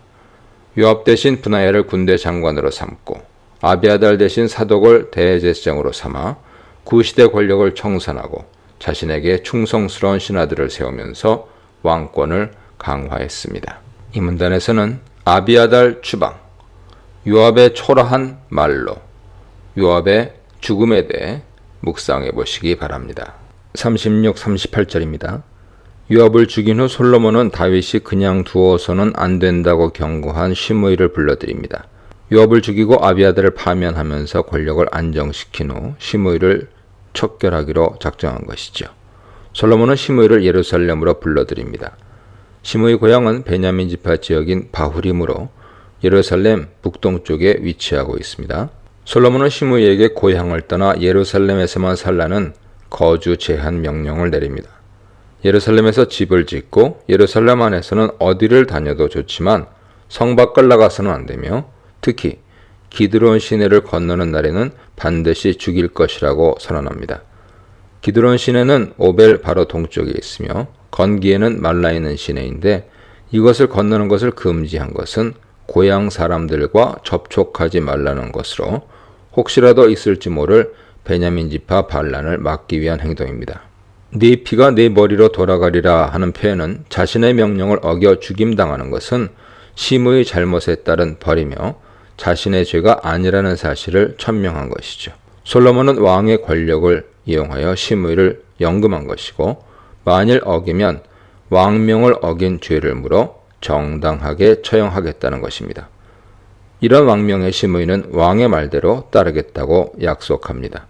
요압 대신 브나야를 군대 장관으로 삼고 아비아달 대신 사독을 대제사장으로 삼아 구시대 권력을 청산하고 자신에게 충성스러운 신하들을 세우면서 왕권을 강화했습니다. 이 문단에서는 아비아달 추방, 요압의 초라한 말로 요압의 죽음에 대해 묵상해 보시기 바랍니다. 36, 38절입니다. 요압을 죽인 후 솔로몬은 다윗이 그냥 두어서는 안 된다고 경고한 시므이를 불러들입니다. 요압을 죽이고 아비아달을 파면하면서 권력을 안정시킨 후 시므이를 척결하기로 작정한 것이죠. 솔로몬은 시므이를 예루살렘으로 불러들입니다. 시므이 고향은 베냐민 지파 지역인 바후림으로 예루살렘 북동쪽에 위치하고 있습니다. 솔로몬은 시므이에게 고향을 떠나 예루살렘에서만 살라는 거주 제한 명령을 내립니다. 예루살렘에서 집을 짓고 예루살렘 안에서는 어디를 다녀도 좋지만 성 밖을 나가서는 안 되며 특히 기드론 시내를 건너는 날에는 반드시 죽일 것이라고 선언합니다. 기드론 시내는 오벨 바로 동쪽에 있으며 건기에는 말라 있는 시내인데 이것을 건너는 것을 금지한 것은 고향 사람들과 접촉하지 말라는 것으로 혹시라도 있을지 모를 베냐민 지파 반란을 막기 위한 행동입니다. 네 피가 네 머리로 돌아가리라 하는 표현은 자신의 명령을 어겨 죽임당하는 것은 시므의 잘못에 따른 벌이며 자신의 죄가 아니라는 사실을 천명한 것이죠. 솔로몬은 왕의 권력을 이용하여 시므이를 연금한 것이고 만일 어기면 왕명을 어긴 죄를 물어 정당하게 처형하겠다는 것입니다. 이런 왕명의 시므이는 왕의 말대로 따르겠다고 약속합니다.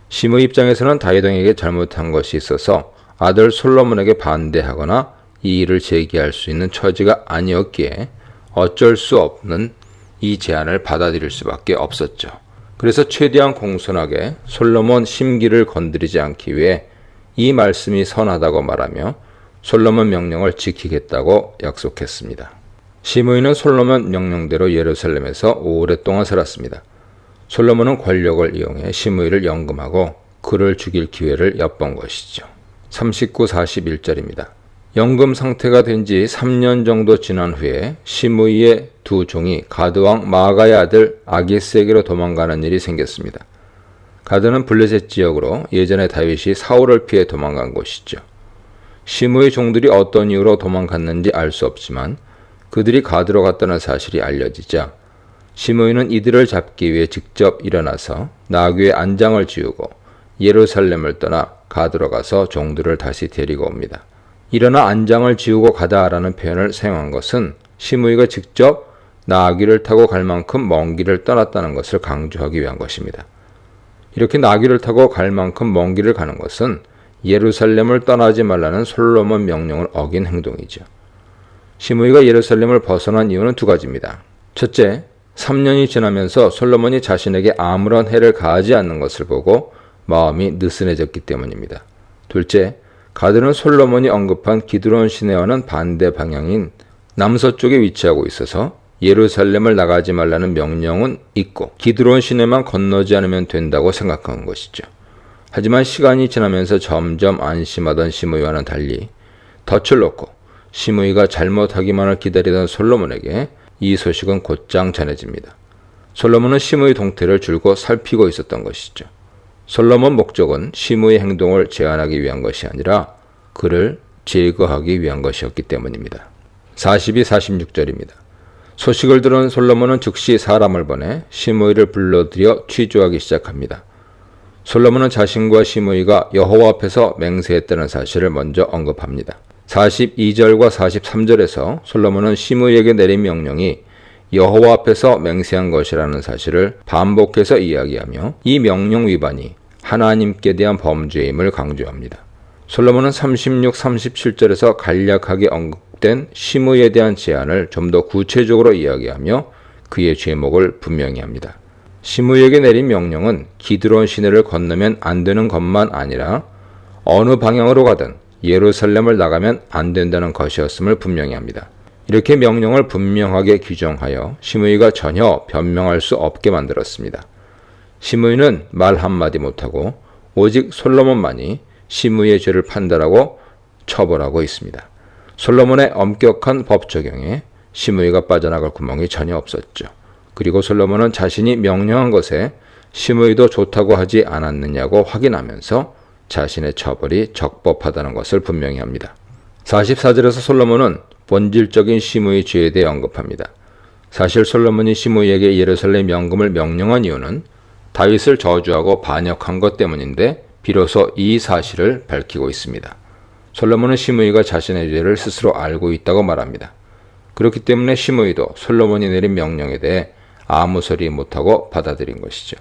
시므이 입장에서는 다윗 왕에게 잘못한 것이 있어서 아들 솔로몬에게 반대하거나 이 일을 제기할 수 있는 처지가 아니었기에 어쩔 수 없는 이 제안을 받아들일 수밖에 없었죠. 그래서 최대한 공손하게 솔로몬 심기를 건드리지 않기 위해 이 말씀이 선하다고 말하며 솔로몬 명령을 지키겠다고 약속했습니다. 시므이는 솔로몬 명령대로 예루살렘에서 오랫동안 살았습니다. 솔로몬은 권력을 이용해 시므이를 연금하고 그를 죽일 기회를 엿본 것이죠. 39, 41절입니다. 연금 상태가 된 지 3년 정도 지난 후에 시므이의 두 종이 가드왕 마아가의 아들 아기스에게로 도망가는 일이 생겼습니다. 가드는 블레셋 지역으로 예전에 다윗이 사울을 피해 도망간 곳이죠. 시므이 종들이 어떤 이유로 도망갔는지 알 수 없지만 그들이 가드로 갔다는 사실이 알려지자 시므이는 이들을 잡기 위해 직접 일어나서 나귀의 안장을 지우고 예루살렘을 떠나 가드로 가서 종들을 다시 데리고 옵니다. 일어나 안장을 지우고 가다라는 표현을 사용한 것은 시므이가 직접 나귀를 타고 갈 만큼 먼 길을 떠났다는 것을 강조하기 위한 것입니다. 이렇게 나귀를 타고 갈 만큼 먼 길을 가는 것은 예루살렘을 떠나지 말라는 솔로몬 명령을 어긴 행동이죠. 시므이가 예루살렘을 벗어난 이유는 두 가지입니다. 첫째, 3년이 지나면서 솔로몬이 자신에게 아무런 해를 가하지 않는 것을 보고 마음이 느슨해졌기 때문입니다. 둘째, 가드는 솔로몬이 언급한 기드론 시내와는 반대 방향인 남서쪽에 위치하고 있어서 예루살렘을 나가지 말라는 명령은 있고 기드론 시내만 건너지 않으면 된다고 생각한 것이죠. 하지만 시간이 지나면서 점점 안심하던 시므이와는 달리 덫을 놓고 시므이가 잘못하기만을 기다리던 솔로몬에게 이 소식은 곧장 전해집니다. 솔로몬은 시므이 동태를 줄곧 살피고 있었던 것이죠. 솔로몬 목적은 시므이의 행동을 제한하기 위한 것이 아니라 그를 제거하기 위한 것이었기 때문입니다. 42, 46절입니다. 소식을 들은 솔로몬은 즉시 사람을 보내 시므이를 불러들여 취조하기 시작합니다. 솔로몬은 자신과 시므이가 여호와 앞에서 맹세했다는 사실을 먼저 언급합니다. 42절과 43절에서 솔로몬은 시므이에게 내린 명령이 여호와 앞에서 맹세한 것이라는 사실을 반복해서 이야기하며 이 명령 위반이 하나님께 대한 범죄임을 강조합니다. 솔로몬은 36, 37절에서 간략하게 언급된 시므이에 대한 제안을 좀 더 구체적으로 이야기하며 그의 죄목을 분명히 합니다. 시므이에게 내린 명령은 기드론 시내를 건너면 안 되는 것만 아니라 어느 방향으로 가든 예루살렘을 나가면 안 된다는 것이었음을 분명히 합니다. 이렇게 명령을 분명하게 규정하여 시므이가 전혀 변명할 수 없게 만들었습니다. 시므이는 말 한마디 못하고 오직 솔로몬만이 시므이의 죄를 판단하고 처벌하고 있습니다. 솔로몬의 엄격한 법 적용에 시므이가 빠져나갈 구멍이 전혀 없었죠. 그리고 솔로몬은 자신이 명령한 것에 시므이도 좋다고 하지 않았느냐고 확인하면서 자신의 처벌이 적법하다는 것을 분명히 합니다. 44절에서 솔로몬은 본질적인 시므이 죄에 대해 언급합니다. 사실 솔로몬이 시므이에게 예루살렘 연금을 명령한 이유는 다윗을 저주하고 반역한 것 때문인데 비로소 이 사실을 밝히고 있습니다. 솔로몬은 시므이가 자신의 죄를 스스로 알고 있다고 말합니다. 그렇기 때문에 시므이도 솔로몬이 내린 명령에 대해 아무 소리 못하고 받아들인 것이죠.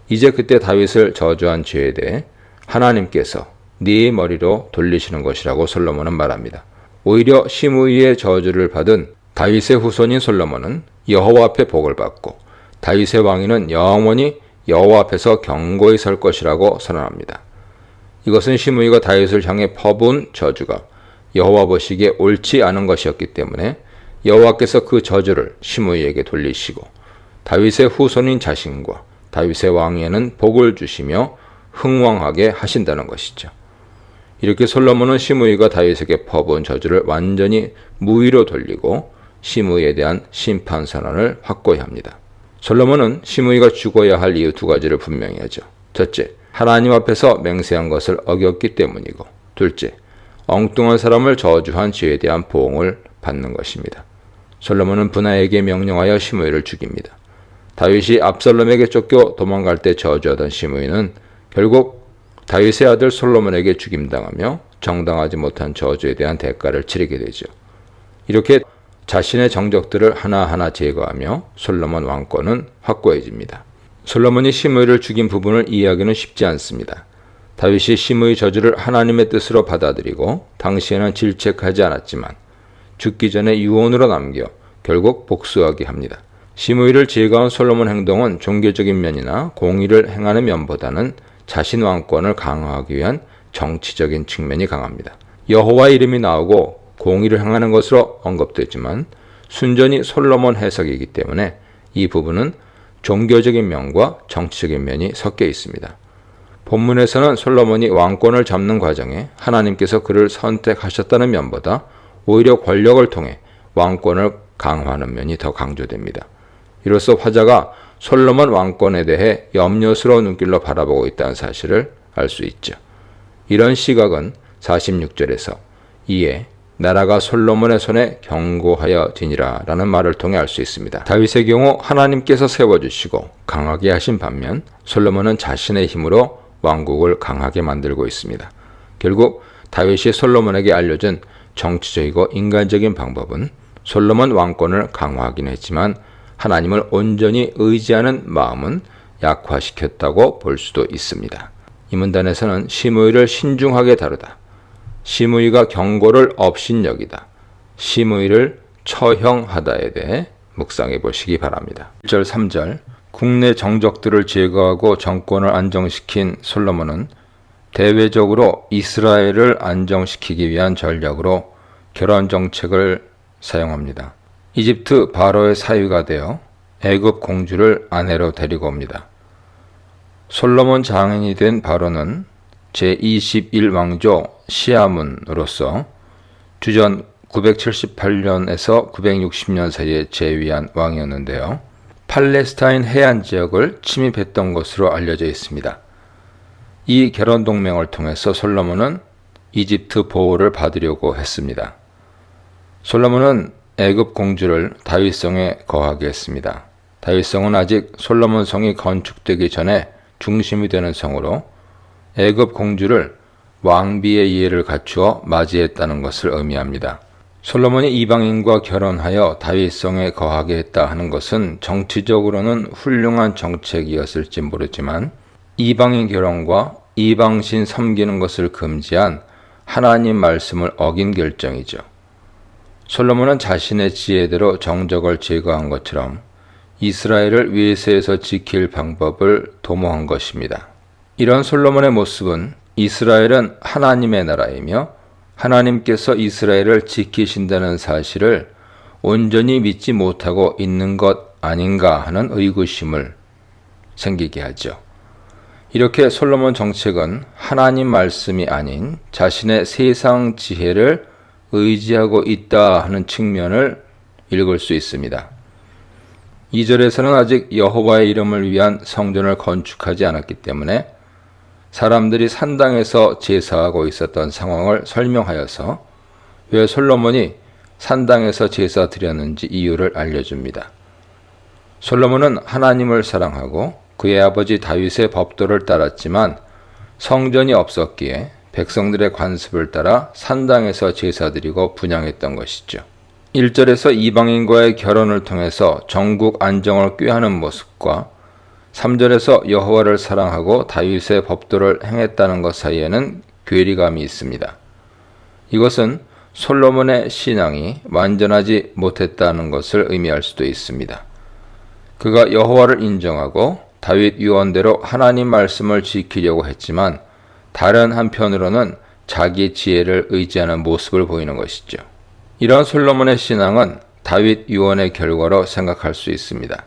이제 그때 다윗을 저주한 죄에 대해 하나님께서 네 머리로 돌리시는 것이라고 솔로몬은 말합니다. 오히려 시므이의 저주를 받은 다윗의 후손인 솔로몬은 여호와 앞에 복을 받고 다윗의 왕위는 영원히 여호와 앞에서 경고히 설 것이라고 선언합니다. 이것은 시므이가 다윗을 향해 퍼부은 저주가 여호와 보시기에 옳지 않은 것이었기 때문에 여호와께서 그 저주를 시므이에게 돌리시고 다윗의 후손인 자신과 다윗의 왕위에는 복을 주시며 흥왕하게 하신다는 것이죠. 이렇게 솔로몬은 시므이가 다윗에게 퍼부은 저주를 완전히 무위로 돌리고 시므이에 대한 심판 선언을 확고히 합니다. 솔로몬은 시므이가 죽어야 할 이유 두 가지를 분명히 하죠. 첫째, 하나님 앞에서 맹세한 것을 어겼기 때문이고, 둘째, 엉뚱한 사람을 저주한 죄에 대한 보응을 받는 것입니다. 솔로몬은 분하에게 명령하여 시므이를 죽입니다. 다윗이 압살롬에게 쫓겨 도망갈 때 저주하던 시므이는 결국 다윗의 아들 솔로몬에게 죽임당하며 정당하지 못한 저주에 대한 대가를 치르게 되죠. 이렇게 자신의 정적들을 하나하나 제거하며 솔로몬 왕권은 확고해집니다. 솔로몬이 시므이를 죽인 부분을 이해하기는 쉽지 않습니다. 다윗이 시므이 저주를 하나님의 뜻으로 받아들이고 당시에는 질책하지 않았지만 죽기 전에 유언으로 남겨 결국 복수하게 합니다. 시므이를 제거한 솔로몬 행동은 종교적인 면이나 공의를 행하는 면보다는 자신 왕권을 강화하기 위한 정치적인 측면이 강합니다. 여호와의 이름이 나오고 공의를 행하는 것으로 언급되지만 순전히 솔로몬 해석이기 때문에 이 부분은 종교적인 면과 정치적인 면이 섞여 있습니다. 본문에서는 솔로몬이 왕권을 잡는 과정에 하나님께서 그를 선택하셨다는 면보다 오히려 권력을 통해 왕권을 강화하는 면이 더 강조됩니다. 이로써 화자가 솔로몬 왕권에 대해 염려스러운 눈길로 바라보고 있다는 사실을 알 수 있죠. 이런 시각은 46절에서 이에 나라가 솔로몬의 손에 견고하여지니라 라는 말을 통해 알 수 있습니다. 다윗의 경우 하나님께서 세워주시고 강하게 하신 반면 솔로몬은 자신의 힘으로 왕국을 강하게 만들고 있습니다. 결국 다윗이 솔로몬에게 알려준 정치적이고 인간적인 방법은 솔로몬 왕권을 강화하긴 했지만 하나님을 온전히 의지하는 마음은 약화시켰다고 볼 수도 있습니다. 이 문단에서는 시므이를 신중하게 다루다, 시므이가 경고를 업신여기다, 시므이를 처형하다에 대해 묵상해 보시기 바랍니다. 1절 3절 국내 정적들을 제거하고 정권을 안정시킨 솔로몬은 대외적으로 이스라엘을 안정시키기 위한 전략으로 결혼 정책을 사용합니다. 이집트 바로의 사위가 되어 애굽 공주를 아내로 데리고 옵니다. 솔로몬 장인이 된 바로는 제21왕조 시아문으로서 주전 978년에서 960년 사이에 재위한 왕이었는데요. 팔레스타인 해안 지역을 침입했던 것으로 알려져 있습니다. 이 결혼 동맹을 통해서 솔로몬은 이집트 보호를 받으려고 했습니다. 솔로몬은 애굽 공주를 다윗성에 거하게 했습니다. 다윗성은 아직 솔로몬 성이 건축되기 전에 중심이 되는 성으로 애굽 공주를 왕비의 이해를 갖추어 맞이했다는 것을 의미합니다. 솔로몬이 이방인과 결혼하여 다윗성에 거하게 했다 하는 것은 정치적으로는 훌륭한 정책이었을지 모르지만 이방인 결혼과 이방신 섬기는 것을 금지한 하나님 말씀을 어긴 결정이죠. 솔로몬은 자신의 지혜대로 정적을 제거한 것처럼 이스라엘을 위에서에서 지킬 방법을 도모한 것입니다. 이런 솔로몬의 모습은 이스라엘은 하나님의 나라이며 하나님께서 이스라엘을 지키신다는 사실을 온전히 믿지 못하고 있는 것 아닌가 하는 의구심을 생기게 하죠. 이렇게 솔로몬 정책은 하나님 말씀이 아닌 자신의 세상 지혜를 의지하고 있다 하는 측면을 읽을 수 있습니다. 2절에서는 아직 여호와의 이름을 위한 성전을 건축하지 않았기 때문에 사람들이 산당에서 제사하고 있었던 상황을 설명하여서 왜 솔로몬이 산당에서 제사 드렸는지 이유를 알려줍니다. 솔로몬은 하나님을 사랑하고 그의 아버지 다윗의 법도를 따랐지만 성전이 없었기에 백성들의 관습을 따라 산당에서 제사드리고 분향했던 것이죠. 1절에서 이방인과의 결혼을 통해서 전국 안정을 꾀하는 모습과 3절에서 여호와를 사랑하고 다윗의 법도를 행했다는 것 사이에는 괴리감이 있습니다. 이것은 솔로몬의 신앙이 완전하지 못했다는 것을 의미할 수도 있습니다. 그가 여호와를 인정하고 다윗 유언대로 하나님 말씀을 지키려고 했지만 다른 한편으로는 자기 지혜를 의지하는 모습을 보이는 것이죠. 이런 솔로몬의 신앙은 다윗 유언의 결과로 생각할 수 있습니다.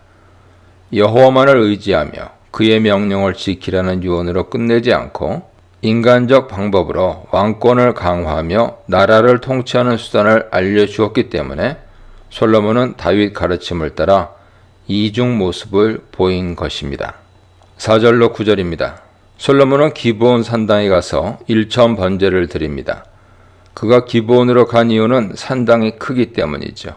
여호와만을 의지하며 그의 명령을 지키라는 유언으로 끝내지 않고 인간적 방법으로 왕권을 강화하며 나라를 통치하는 수단을 알려주었기 때문에 솔로몬은 다윗 가르침을 따라 이중 모습을 보인 것입니다. 4절로 9절입니다. 솔로몬은 기브온 산당에 가서 일천 번제를 드립니다. 그가 기브온으로 간 이유는 산당이 크기 때문이죠.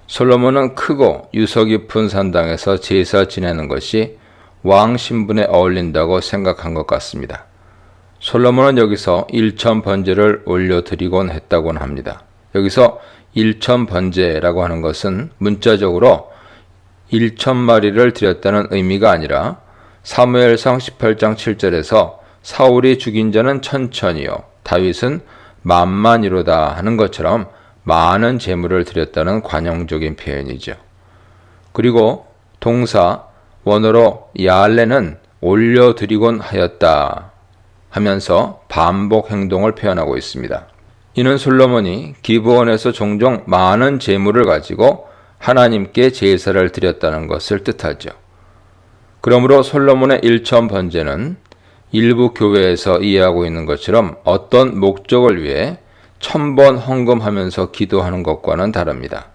솔로몬은 크고 유서 깊은 산당에서 제사 지내는 것이 왕 신분에 어울린다고 생각한 것 같습니다. 솔로몬은 여기서 일천 번제를 올려드리곤 했다곤 합니다. 여기서 일천 번제라고 하는 것은 문자적으로 1,000마리를 드렸다는 의미가 아니라 사무엘상 18장 7절에서 사울이 죽인 자는 1,000이요 다윗은 10,000이로다 하는 것처럼 많은 제물을 드렸다는 관용적인 표현이죠. 그리고 동사 원어로 야알레는 올려드리곤 하였다 하면서 반복 행동을 표현하고 있습니다. 이는 솔로몬이 기브온에서 종종 많은 재물을 가지고 하나님께 제사를 드렸다는 것을 뜻하죠. 그러므로 솔로몬의 일천 번제는 일부 교회에서 이해하고 있는 것처럼 어떤 목적을 위해 1000번 헌금하면서 기도하는 것과는 다릅니다.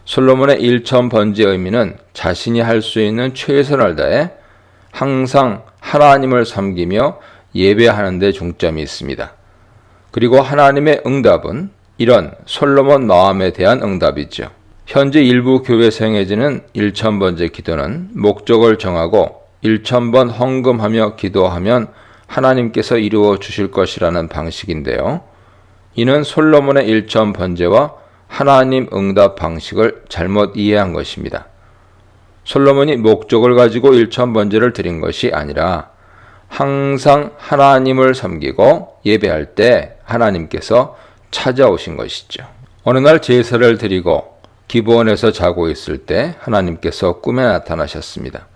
솔로몬의 일천 번제의 의미는 자신이 할 수 있는 최선을 다해 항상 하나님을 섬기며 예배하는 데 중점이 있습니다. 그리고 하나님의 응답은 이런 솔로몬 마음에 대한 응답이죠. 현재 일부 교회에서 행해지는 일천번제 기도는 목적을 정하고 1000번 헌금하며 기도하면 하나님께서 이루어 주실 것이라는 방식인데요. 이는 솔로몬의 일천번제와 하나님 응답 방식을 잘못 이해한 것입니다. 솔로몬이 목적을 가지고 일천번제를 드린 것이 아니라 항상 하나님을 섬기고 예배할 때 하나님께서 찾아오신 것이죠. 어느 날 제사를 드리고 기브온에서 자고 있을 때 하나님께서 꿈에 나타나셨습니다.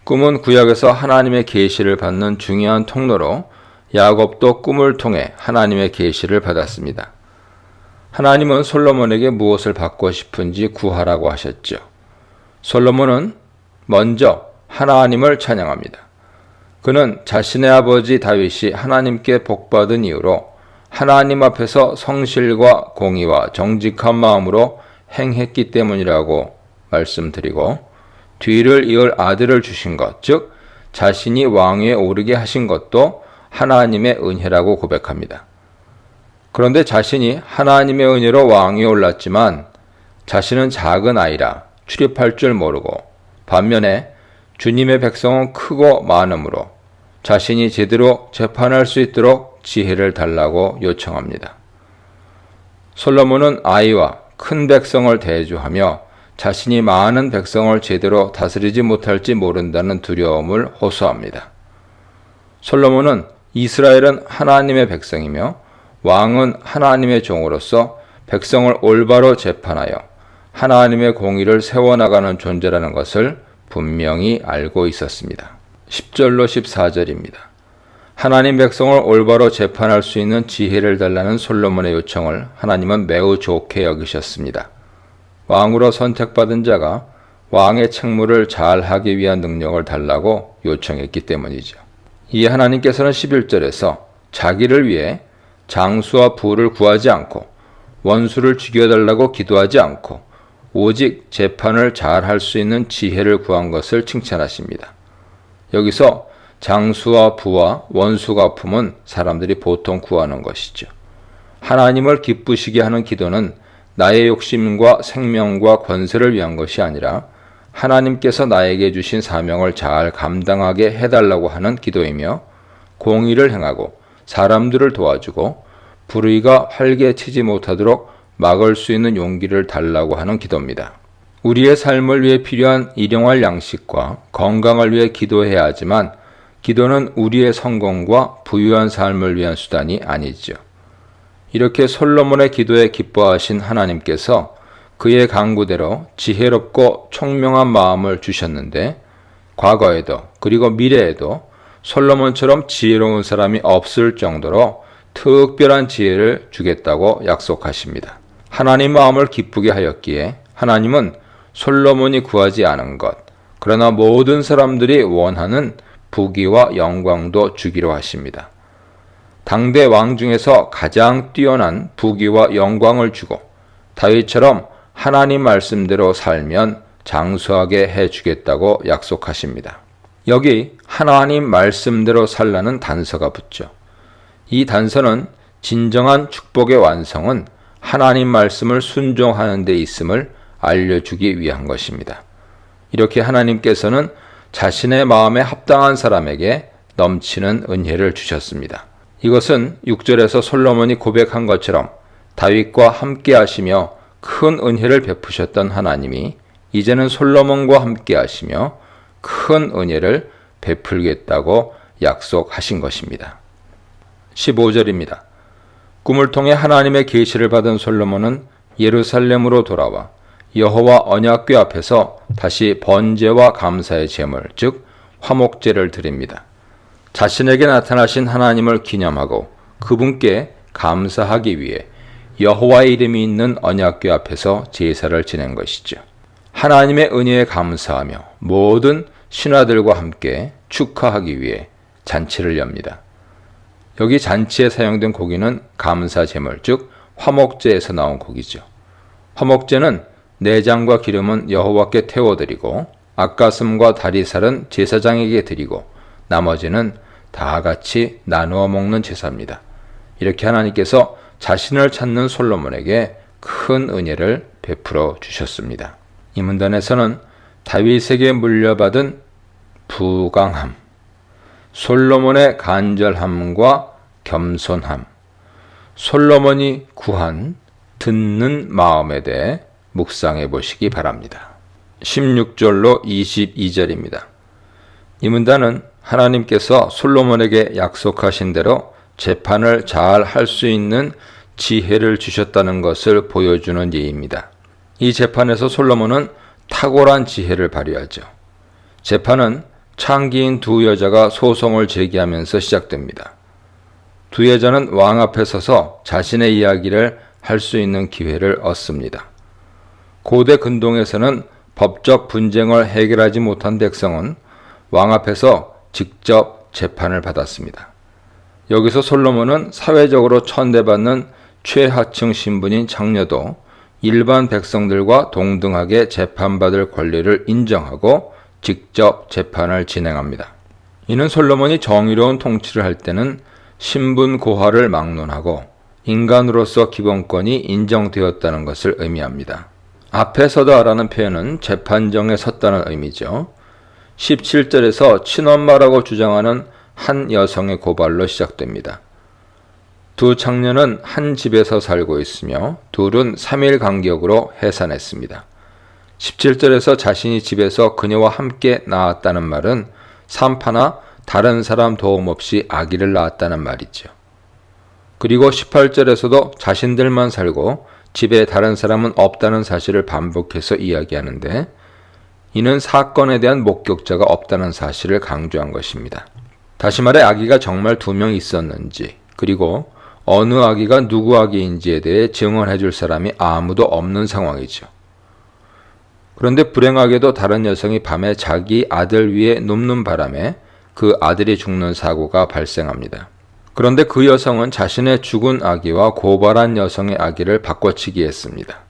꿈은 구약에서 하나님의 계시를 받는 중요한 통로로 야곱도 꿈을 통해 하나님의 계시를 받았습니다. 하나님은 솔로몬에게 무엇을 받고 싶은지 구하라고 하셨죠. 솔로몬은 먼저 하나님을 찬양합니다. 그는 자신의 아버지 다윗이 하나님께 복받은 이유로 하나님 앞에서 성실과 공의와 정직한 마음으로 행했기 때문이라고 말씀드리고 뒤를 이을 아들을 주신 것, 즉 자신이 왕위에 오르게 하신 것도 하나님의 은혜라고 고백합니다. 그런데 자신이 하나님의 은혜로 왕위에 올랐지만 자신은 작은 아이라 출입할 줄 모르고 반면에 주님의 백성은 크고 많으므로 자신이 제대로 재판할 수 있도록 지혜를 달라고 요청합니다. 솔로몬은 아이와 큰 백성을 대조하며 자신이 많은 백성을 제대로 다스리지 못할지 모른다는 두려움을 호소합니다. 솔로몬은 이스라엘은 하나님의 백성이며 왕은 하나님의 종으로서 백성을 올바로 재판하여 하나님의 공의를 세워나가는 존재라는 것을 분명히 알고 있었습니다. 10절로 14절입니다. 하나님 백성을 올바로 재판할 수 있는 지혜를 달라는 솔로몬의 요청을 하나님은 매우 좋게 여기셨습니다. 왕으로 선택받은 자가 왕의 책무를 잘하기 위한 능력을 달라고 요청했기 때문이죠. 이에 하나님께서는 11절에서 자기를 위해 장수와 부를 구하지 않고 원수를 죽여달라고 기도하지 않고 오직 재판을 잘할 수 있는 지혜를 구한 것을 칭찬하십니다. 여기서 장수와 부와 원수 갚음은 사람들이 보통 구하는 것이죠. 하나님을 기쁘시게 하는 기도는 나의 욕심과 생명과 권세를 위한 것이 아니라 하나님께서 나에게 주신 사명을 잘 감당하게 해달라고 하는 기도이며 공의를 행하고 사람들을 도와주고 불의가 활개치지 못하도록 막을 수 있는 용기를 달라고 하는 기도입니다. 우리의 삶을 위해 필요한 일용할 양식과 건강을 위해 기도해야 하지만 기도는 우리의 성공과 부유한 삶을 위한 수단이 아니죠. 이렇게 솔로몬의 기도에 기뻐하신 하나님께서 그의 간구대로 지혜롭고 총명한 마음을 주셨는데 과거에도 그리고 미래에도 솔로몬처럼 지혜로운 사람이 없을 정도로 특별한 지혜를 주겠다고 약속하십니다. 하나님 마음을 기쁘게 하였기에 하나님은 솔로몬이 구하지 않은 것, 그러나 모든 사람들이 원하는 부귀와 영광도 주기로 하십니다. 당대 왕 중에서 가장 뛰어난 부귀와 영광을 주고 다윗처럼 하나님 말씀대로 살면 장수하게 해주겠다고 약속하십니다. 여기 하나님 말씀대로 살라는 단서가 붙죠. 이 단서는 진정한 축복의 완성은 하나님 말씀을 순종하는 데 있음을 알려주기 위한 것입니다. 이렇게 하나님께서는 자신의 마음에 합당한 사람에게 넘치는 은혜를 주셨습니다. 이것은 6절에서 솔로몬이 고백한 것처럼 다윗과 함께 하시며 큰 은혜를 베푸셨던 하나님이 이제는 솔로몬과 함께 하시며 큰 은혜를 베풀겠다고 약속하신 것입니다. 15절입니다. 꿈을 통해 하나님의 계시를 받은 솔로몬은 예루살렘으로 돌아와 여호와 언약궤 앞에서 다시 번제와 감사의 제물, 즉 화목제를 드립니다. 자신에게 나타나신 하나님을 기념하고 그분께 감사하기 위해 여호와의 이름이 있는 언약궤 앞에서 제사를 지낸 것이죠. 하나님의 은혜에 감사하며 모든 신하들과 함께 축하하기 위해 잔치를 엽니다. 여기 잔치에 사용된 고기는 감사제물, 즉 화목제에서 나온 고기죠. 화목제는 내장과 기름은 여호와께 태워드리고 앞가슴과 다리살은 제사장에게 드리고 나머지는 다 같이 나누어 먹는 제사입니다. 이렇게 하나님께서 자신을 찾는 솔로몬에게 큰 은혜를 베풀어 주셨습니다. 이 문단에서는 다윗에게 물려받은 부강함, 솔로몬의 간절함과 겸손함, 솔로몬이 구한 듣는 마음에 대해 묵상해 보시기 바랍니다. 16절로 22절입니다. 이 문단은 하나님께서 솔로몬에게 약속하신 대로 재판을 잘 할 수 있는 지혜를 주셨다는 것을 보여주는 예입니다. 이 재판에서 솔로몬은 탁월한 지혜를 발휘하죠. 재판은 창기인 두 여자가 소송을 제기하면서 시작됩니다. 두 여자는 왕 앞에 서서 자신의 이야기를 할 수 있는 기회를 얻습니다. 고대 근동에서는 법적 분쟁을 해결하지 못한 백성은 왕 앞에서 직접 재판을 받았습니다. 여기서 솔로몬은 사회적으로 천대받는 최하층 신분인 장녀도 일반 백성들과 동등하게 재판받을 권리를 인정하고 직접 재판을 진행합니다. 이는 솔로몬이 정의로운 통치를 할 때는 신분 고하를 막론하고 인간으로서 기본권이 인정되었다는 것을 의미합니다. 앞에 서다라는 표현은 재판정에 섰다는 의미죠. 17절에서 친엄마라고 주장하는 한 여성의 고발로 시작됩니다. 두 창녀는 한 집에서 살고 있으며 둘은 3일 간격으로 해산했습니다. 17절에서 자신이 집에서 그녀와 함께 낳았다는 말은 산파나 다른 사람 도움 없이 아기를 낳았다는 말이죠. 그리고 18절에서도 자신들만 살고 집에 다른 사람은 없다는 사실을 반복해서 이야기하는데 이는 사건에 대한 목격자가 없다는 사실을 강조한 것입니다. 다시 말해 아기가 정말 2명 있었는지 그리고 어느 아기가 누구 아기인지에 대해 증언해 줄 사람이 아무도 없는 상황이죠. 그런데 불행하게도 다른 여성이 밤에 자기 아들 위에 눕는 바람에 그 아들이 죽는 사고가 발생합니다. 그런데 그 여성은 자신의 죽은 아기와 고발한 여성의 아기를 바꿔치기 했습니다.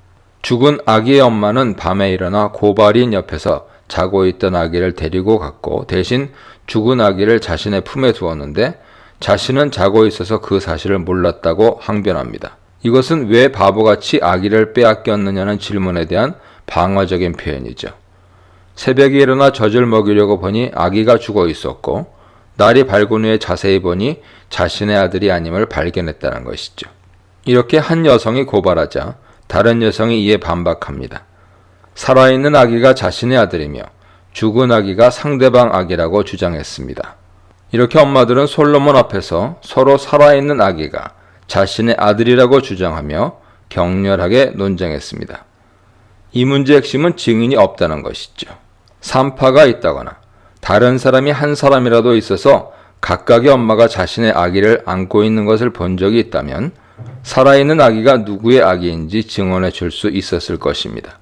죽은 아기의 엄마는 밤에 일어나 고발인 옆에서 자고 있던 아기를 데리고 갔고 대신 죽은 아기를 자신의 품에 두었는데 자신은 자고 있어서 그 사실을 몰랐다고 항변합니다. 이것은 왜 바보같이 아기를 빼앗겼느냐는 질문에 대한 방어적인 표현이죠. 새벽에 일어나 젖을 먹이려고 보니 아기가 죽어 있었고 날이 밝은 후에 자세히 보니 자신의 아들이 아님을 발견했다는 것이죠. 이렇게 한 여성이 고발하자 다른 여성이 이에 반박합니다. 살아있는 아기가 자신의 아들이며 죽은 아기가 상대방 아기라고 주장했습니다. 이렇게 엄마들은 솔로몬 앞에서 서로 살아있는 아기가 자신의 아들이라고 주장하며 격렬하게 논쟁했습니다. 이 문제의 핵심은 증인이 없다는 것이죠. 산파가 있다거나 다른 사람이 한 사람이라도 있어서 각각의 엄마가 자신의 아기를 안고 있는 것을 본 적이 있다면 살아있는 아기가 누구의 아기인지 증언해 줄 수 있었을 것입니다.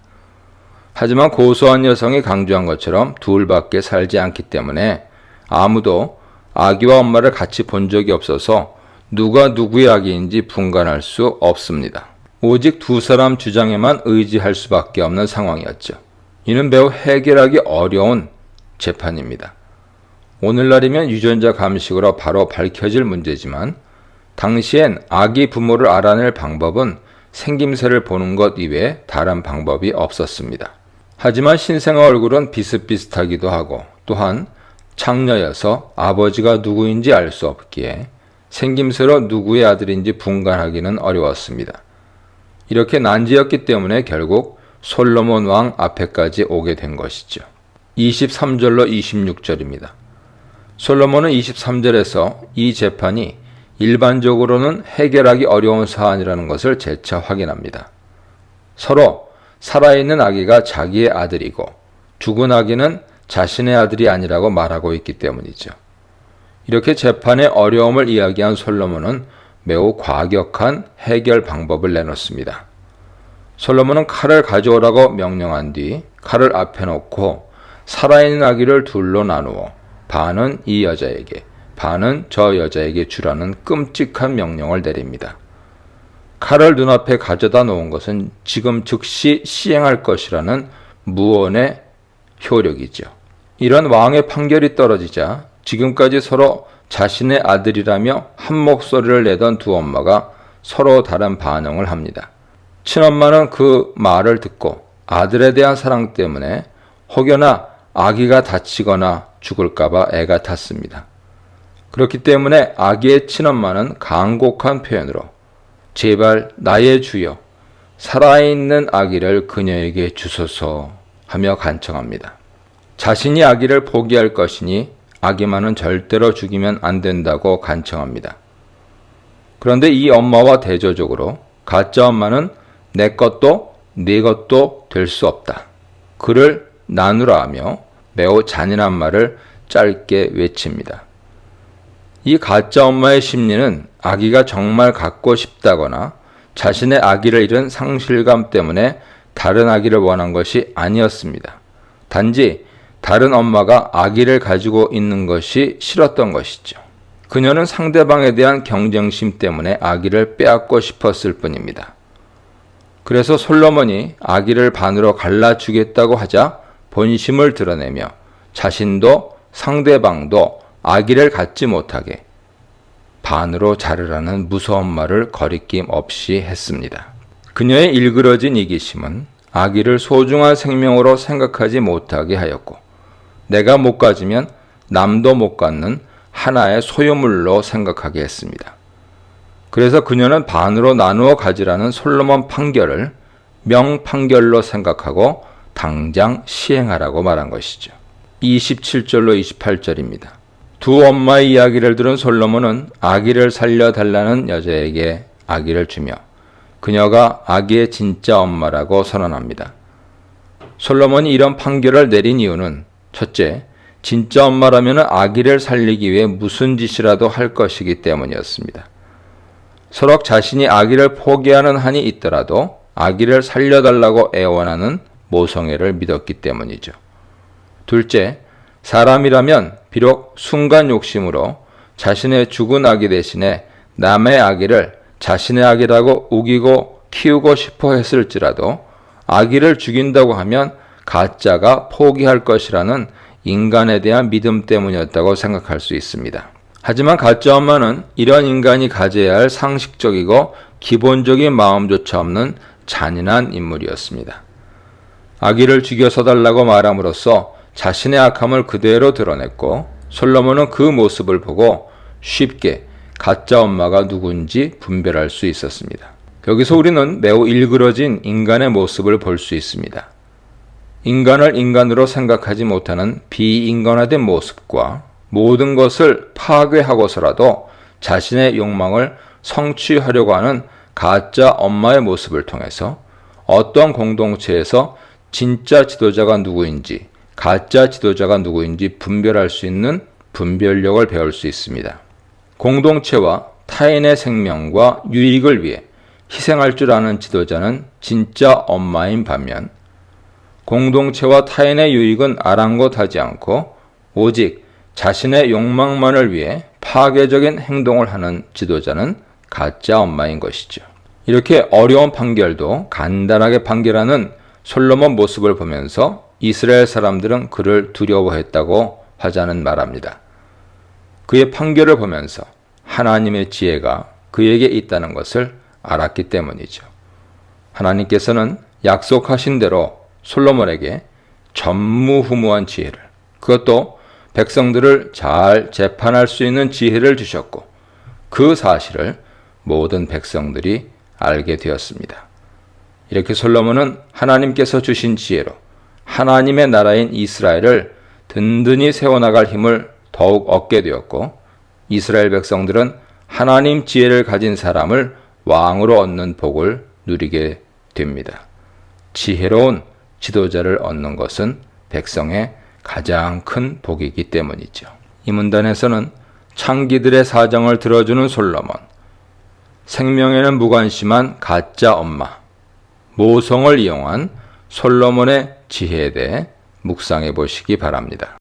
하지만 고소한 여성이 강조한 것처럼 둘밖에 살지 않기 때문에 아무도 아기와 엄마를 같이 본 적이 없어서 누가 누구의 아기인지 분간할 수 없습니다. 오직 두 사람 주장에만 의지할 수밖에 없는 상황이었죠. 이는 매우 해결하기 어려운 재판입니다. 오늘날이면 유전자 감식으로 바로 밝혀질 문제지만 당시엔 아기 부모를 알아낼 방법은 생김새를 보는 것 이외에 다른 방법이 없었습니다. 하지만 신생아 얼굴은 비슷비슷하기도 하고 또한 창녀여서 아버지가 누구인지 알 수 없기에 생김새로 누구의 아들인지 분간하기는 어려웠습니다. 이렇게 난제였기 때문에 결국 솔로몬 왕 앞에까지 오게 된 것이죠. 23절로 26절입니다. 솔로몬은 23절에서 이 재판이 일반적으로는 해결하기 어려운 사안이라는 것을 재차 확인합니다. 서로 살아있는 아기가 자기의 아들이고 죽은 아기는 자신의 아들이 아니라고 말하고 있기 때문이죠. 이렇게 재판의 어려움을 이야기한 솔로몬은 매우 과격한 해결 방법을 내놓습니다. 솔로몬은 칼을 가져오라고 명령한 뒤 칼을 앞에 놓고 살아있는 아기를 둘로 나누어 반은 이 여자에게, 반은 저 여자에게 주라는 끔찍한 명령을 내립니다. 칼을 눈앞에 가져다 놓은 것은 지금 즉시 시행할 것이라는 무언의 효력이죠. 이런 왕의 판결이 떨어지자 지금까지 서로 자신의 아들이라며 한 목소리를 내던 두 엄마가 서로 다른 반응을 합니다. 친엄마는 그 말을 듣고 아들에 대한 사랑 때문에 혹여나 아기가 다치거나 죽을까봐 애가 탔습니다. 그렇기 때문에 아기의 친엄마는 간곡한 표현으로 제발 나의 주여 살아있는 아기를 그녀에게 주소서 하며 간청합니다. 자신이 아기를 포기할 것이니 아기만은 절대로 죽이면 안 된다고 간청합니다. 그런데 이 엄마와 대조적으로 가짜 엄마는 내 것도 네 것도 될 수 없다. 그를 나누라 하며 매우 잔인한 말을 짧게 외칩니다. 이 가짜 엄마의 심리는 아기가 정말 갖고 싶다거나 자신의 아기를 잃은 상실감 때문에 다른 아기를 원한 것이 아니었습니다. 단지 다른 엄마가 아기를 가지고 있는 것이 싫었던 것이죠. 그녀는 상대방에 대한 경쟁심 때문에 아기를 빼앗고 싶었을 뿐입니다. 그래서 솔로몬이 아기를 반으로 갈라주겠다고 하자 본심을 드러내며 자신도 상대방도 아기를 갖지 못하게 반으로 자르라는 무서운 말을 거리낌 없이 했습니다. 그녀의 일그러진 이기심은 아기를 소중한 생명으로 생각하지 못하게 하였고 내가 못 가지면 남도 못 갖는 하나의 소유물로 생각하게 했습니다. 그래서 그녀는 반으로 나누어 가지라는 솔로몬 판결을 명판결로 생각하고 당장 시행하라고 말한 것이죠. 27절로 28절입니다. 두 엄마의 이야기를 들은 솔로몬은 아기를 살려달라는 여자에게 아기를 주며 그녀가 아기의 진짜 엄마라고 선언합니다. 솔로몬이 이런 판결을 내린 이유는 첫째, 진짜 엄마라면 아기를 살리기 위해 무슨 짓이라도 할 것이기 때문이었습니다. 서로 자신이 아기를 포기하는 한이 있더라도 아기를 살려달라고 애원하는 모성애를 믿었기 때문이죠. 둘째, 사람이라면 비록 순간 욕심으로 자신의 죽은 아기 대신에 남의 아기를 자신의 아기라고 우기고 키우고 싶어 했을지라도 아기를 죽인다고 하면 가짜가 포기할 것이라는 인간에 대한 믿음 때문이었다고 생각할 수 있습니다. 하지만 가짜 엄마는 이런 인간이 가져야 할 상식적이고 기본적인 마음조차 없는 잔인한 인물이었습니다. 아기를 죽여서 달라고 말함으로써 자신의 악함을 그대로 드러냈고 솔로몬은 그 모습을 보고 쉽게 가짜 엄마가 누군지 분별할 수 있었습니다. 여기서 우리는 매우 일그러진 인간의 모습을 볼 수 있습니다. 인간을 인간으로 생각하지 못하는 비인간화된 모습과 모든 것을 파괴하고서라도 자신의 욕망을 성취하려고 하는 가짜 엄마의 모습을 통해서 어떤 공동체에서 진짜 지도자가 누구인지 가짜 지도자가 누구인지 분별할 수 있는 분별력을 배울 수 있습니다. 공동체와 타인의 생명과 유익을 위해 희생할 줄 아는 지도자는 진짜 엄마인 반면 공동체와 타인의 유익은 아랑곳하지 않고 오직 자신의 욕망만을 위해 파괴적인 행동을 하는 지도자는 가짜 엄마인 것이죠. 이렇게 어려운 판결도 간단하게 판결하는 솔로몬 모습을 보면서 이스라엘 사람들은 그를 두려워했다고 화자는 말합니다. 그의 판결을 보면서 하나님의 지혜가 그에게 있다는 것을 알았기 때문이죠. 하나님께서는 약속하신 대로 솔로몬에게 전무후무한 지혜를, 그것도 백성들을 잘 재판할 수 있는 지혜를 주셨고 그 사실을 모든 백성들이 알게 되었습니다. 이렇게 솔로몬은 하나님께서 주신 지혜로 하나님의 나라인 이스라엘을 든든히 세워나갈 힘을 더욱 얻게 되었고 이스라엘 백성들은 하나님 지혜를 가진 사람을 왕으로 얻는 복을 누리게 됩니다. 지혜로운 지도자를 얻는 것은 백성의 가장 큰 복이기 때문이죠. 이 문단에서는 창기들의 사정을 들어주는 솔로몬, 생명에는 무관심한 가짜 엄마, 모성을 이용한 솔로몬의 지혜에 대해 묵상해 보시기 바랍니다.